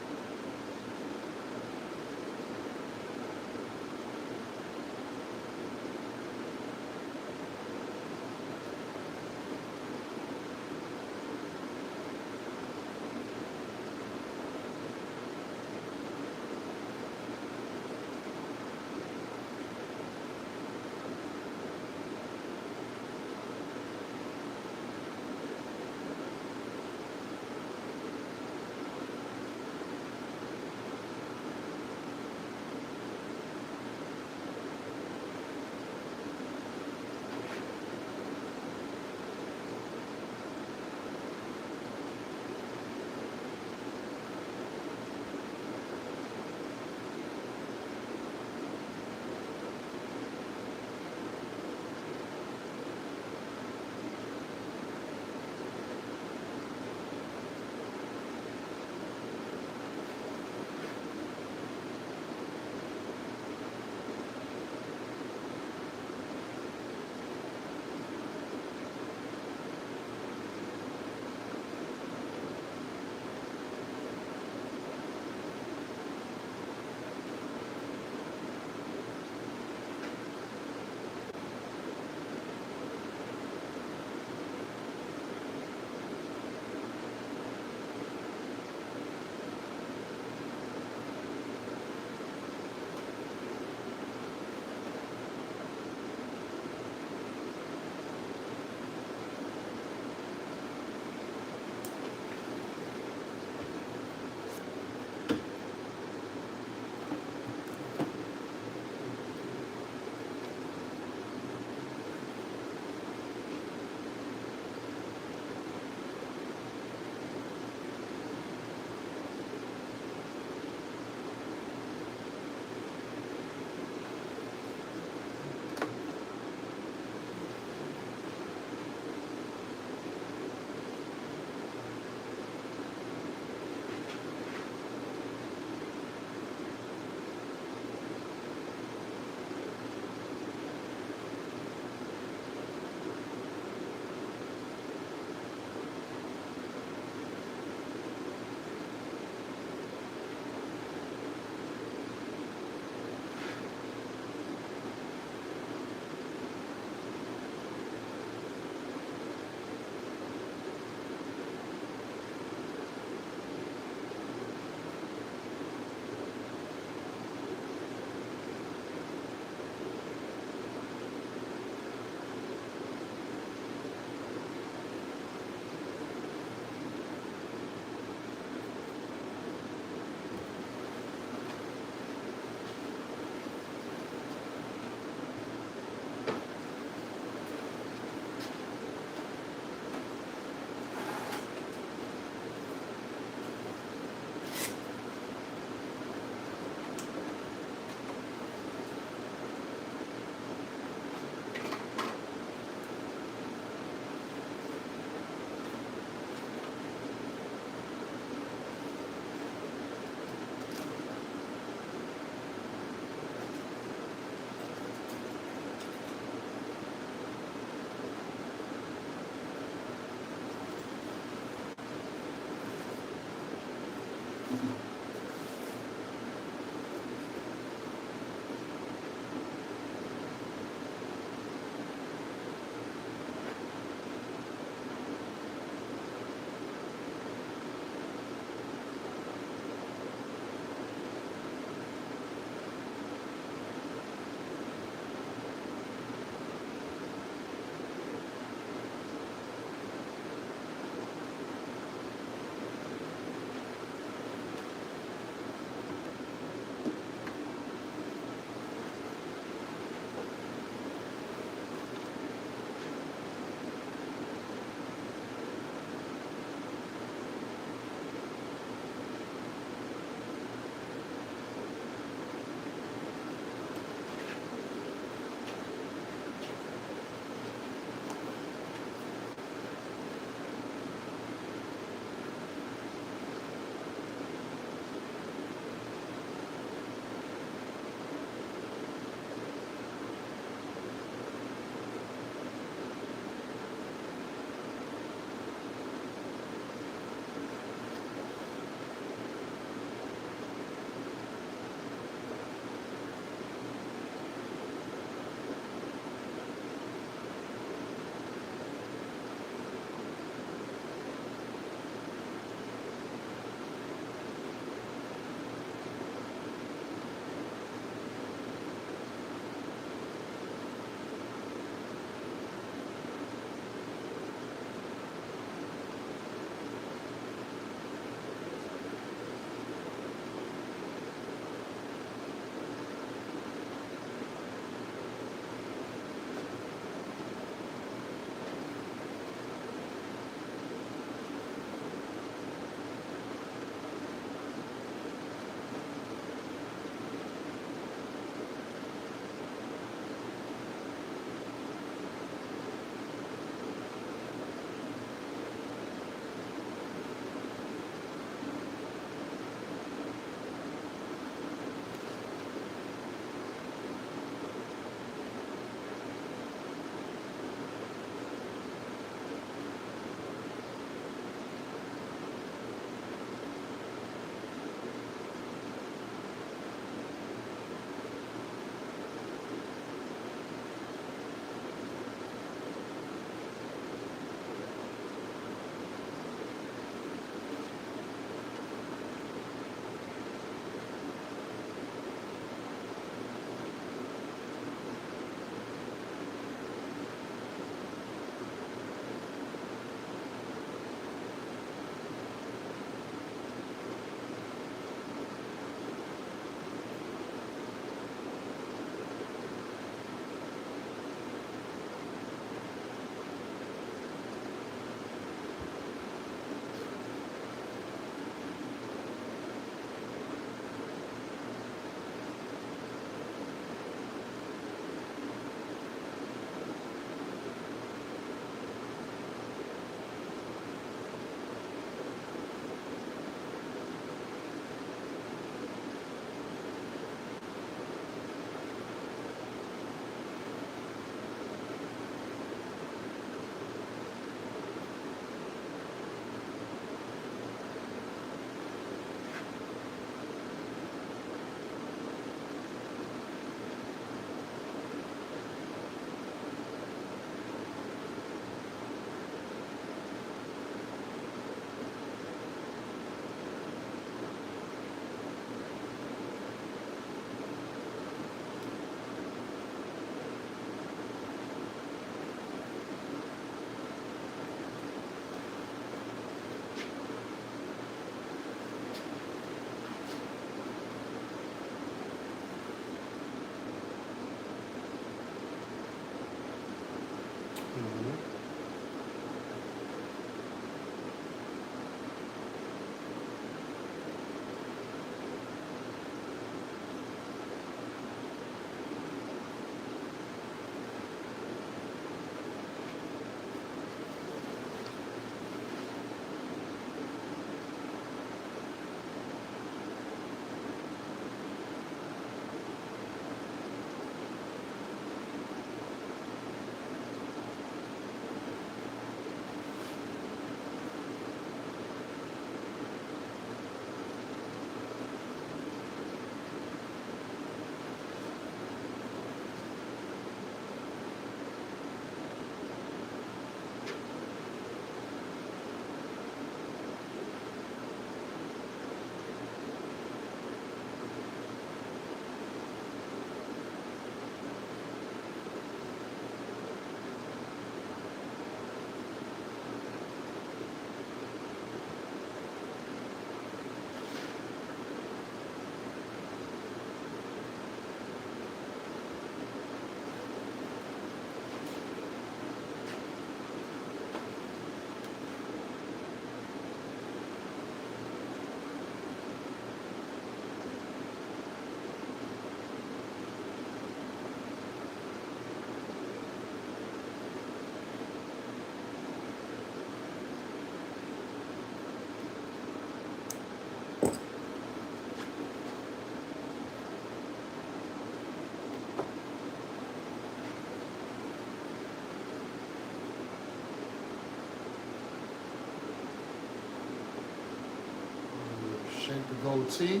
Take the goatee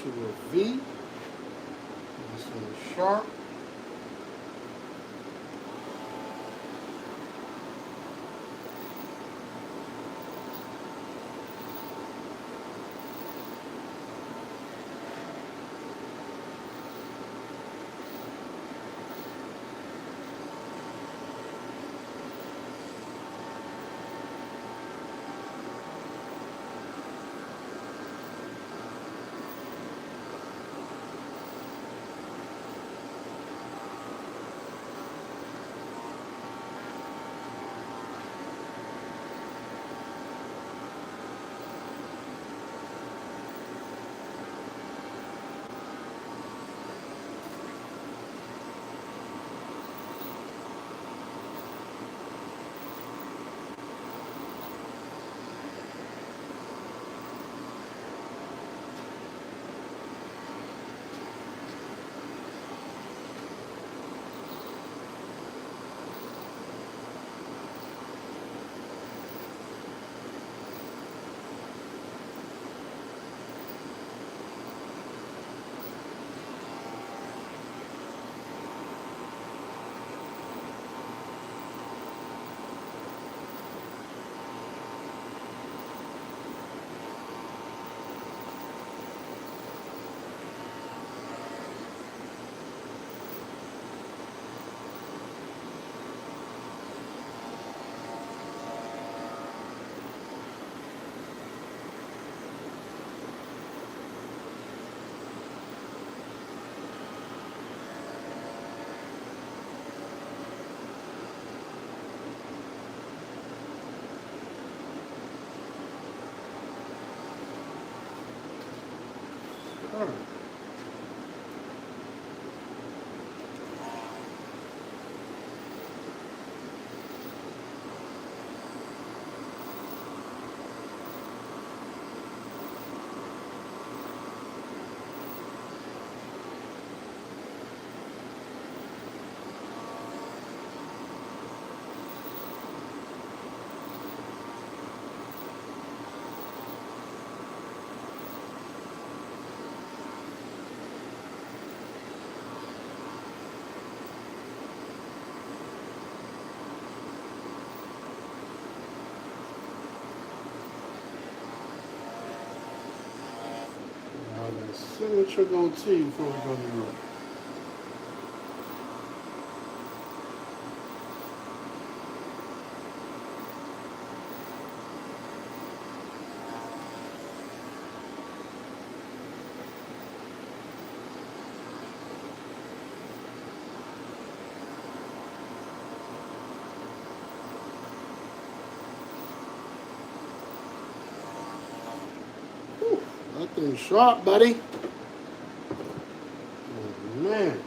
to a V. This one is sharp. All right. Signature goatee before we go to Europe. Whew, that thing's sharp, buddy. Oh, man.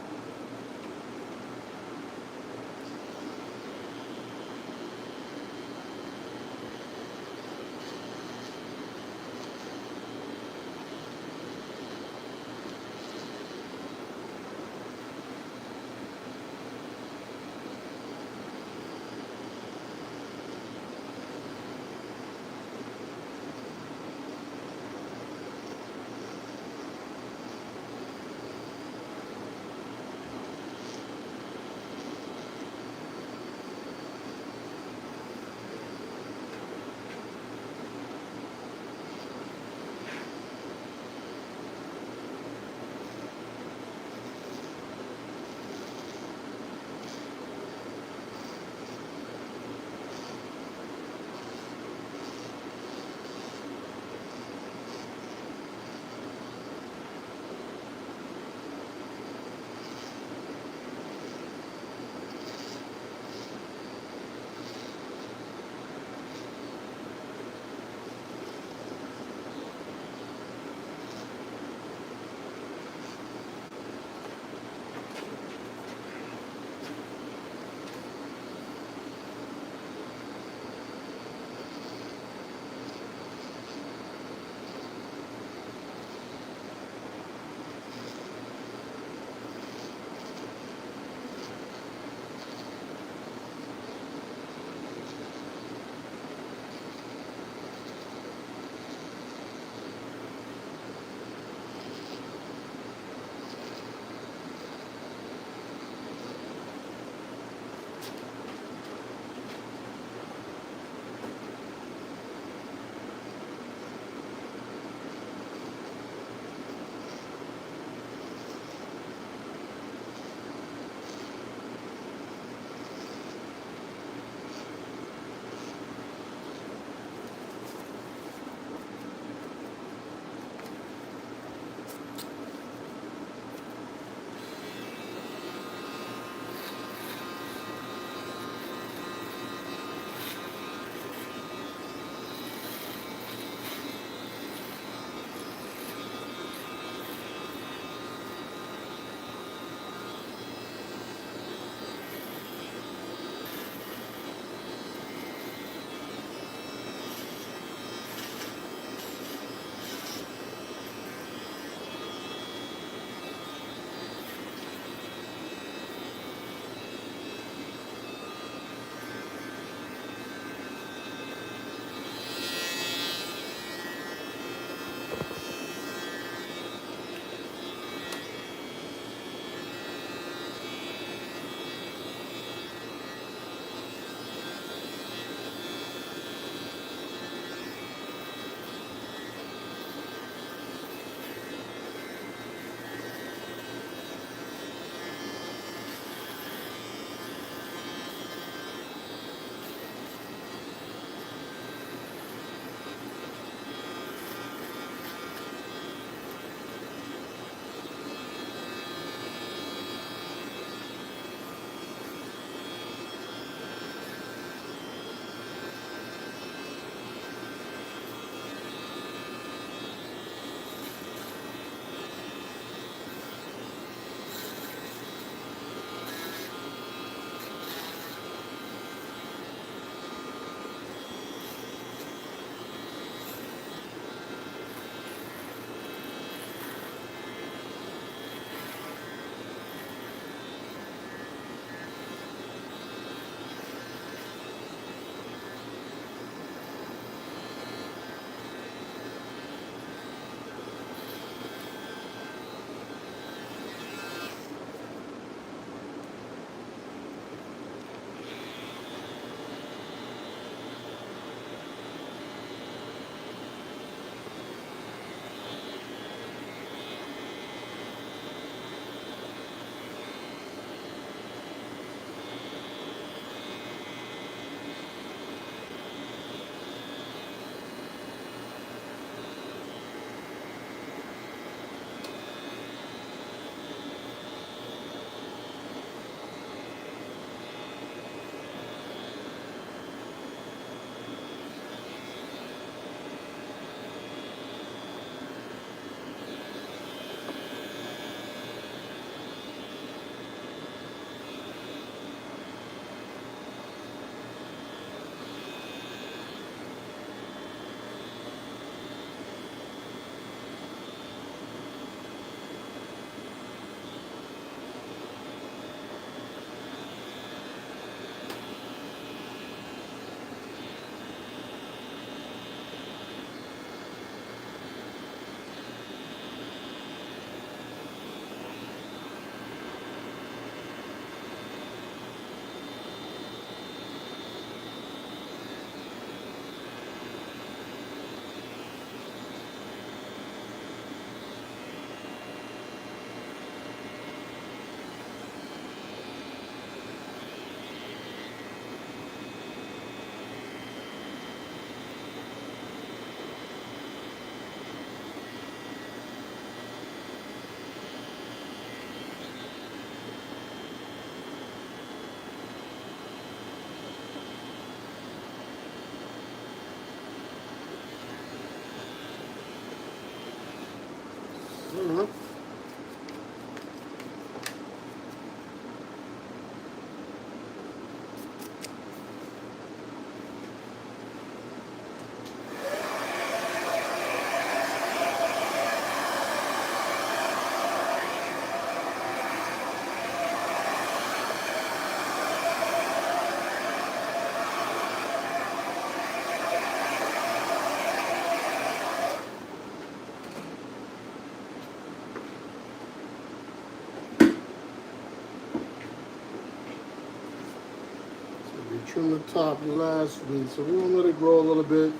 the top last week, so we're gonna let it grow a little bit,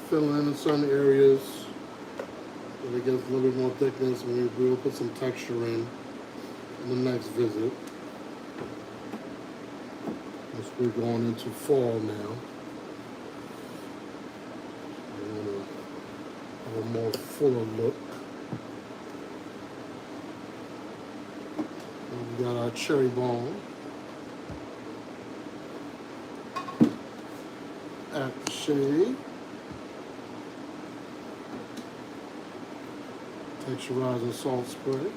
fill in certain areas, so it gets a little bit more thickness, and we'll put some texture in the next visit. As we're going into fall now. We're gonna have a more fuller look. And we got our cherry bomb. Aftershave. Texturizing salt spray.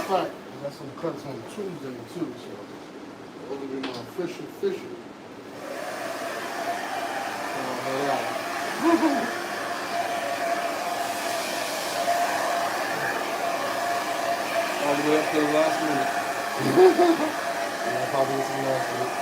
fact, I got some cuts on Tuesday too, so that'll be my official. All the way up to the last minute. Yeah, probably it's the last minute.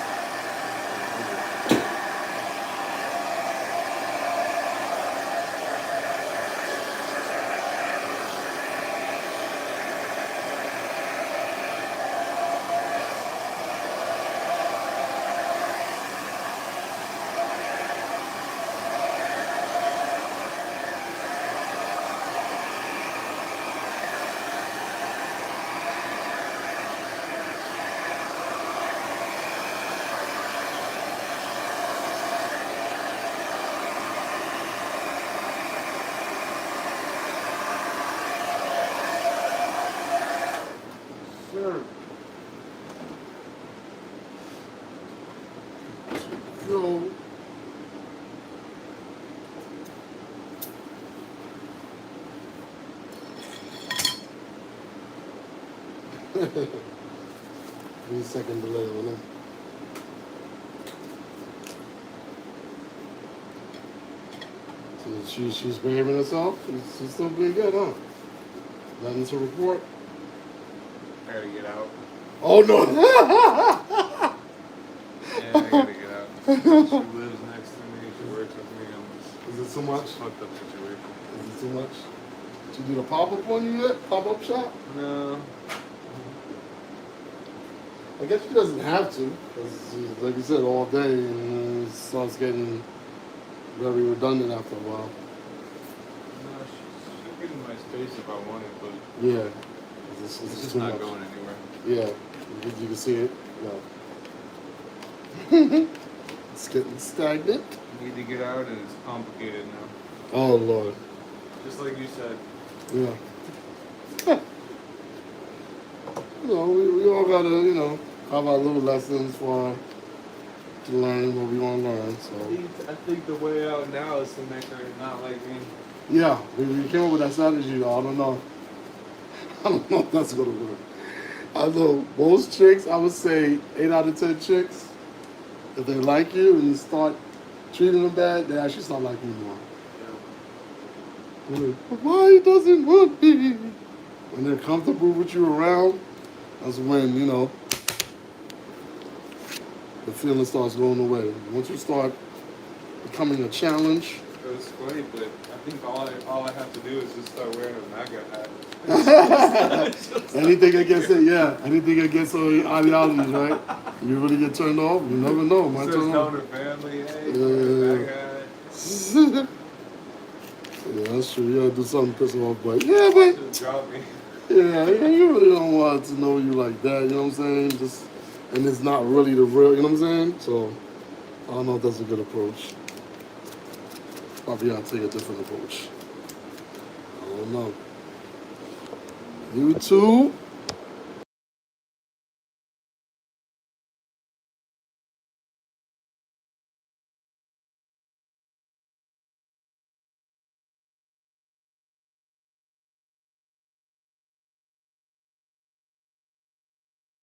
Sure. Yo. Give me a second delay on that. So she's behaving herself. She's still being good, huh? Nothing to report. I gotta get out. Oh no! Yeah, I gotta get out. She lives next to me. She works with me. Is it too much? Fucked up situation. Is it too much? Did you do the pop-up on you yet? Pop-up shop? No. I guess she doesn't have to, because like you said, all day, and it starts getting very redundant after a while. No, she'll give me my space if I wanted, but Yeah. it's just not going anywhere. Yeah. You can see it. Yeah. It's getting stagnant. I need to get out, and it's complicated now. Oh, Lord. Just like you said. Yeah. We all gotta, have our little lessons to learn what we want to learn. So I think the way out now is to make her not like me. yeah, we came up with that strategy. Though. I don't know if that's gonna work. I know most chicks. I would say 8 out of 10 chicks, if they like you and you start treating them bad, they actually start liking you more. Yeah. But why doesn't want me? When they're comfortable with you around, that's when, the feeling starts going away. Once you start becoming a challenge. It's funny, but I think all I have to do is just start wearing a MAGA hat. Anything against it, yeah. Anything against ideologies, right? You really get turned off, you never know. Might Starts turn telling off. her family, hey, Yeah. MAGA hat. Yeah, that's true. You gotta do something to piss them off, but yeah, but Just drop me. yeah, you really don't want to know you like that. You know what I'm saying? And it's not really the real. You know what I'm saying? So I don't know if that's a good approach. Probably gotta take a different approach. I don't know. You too.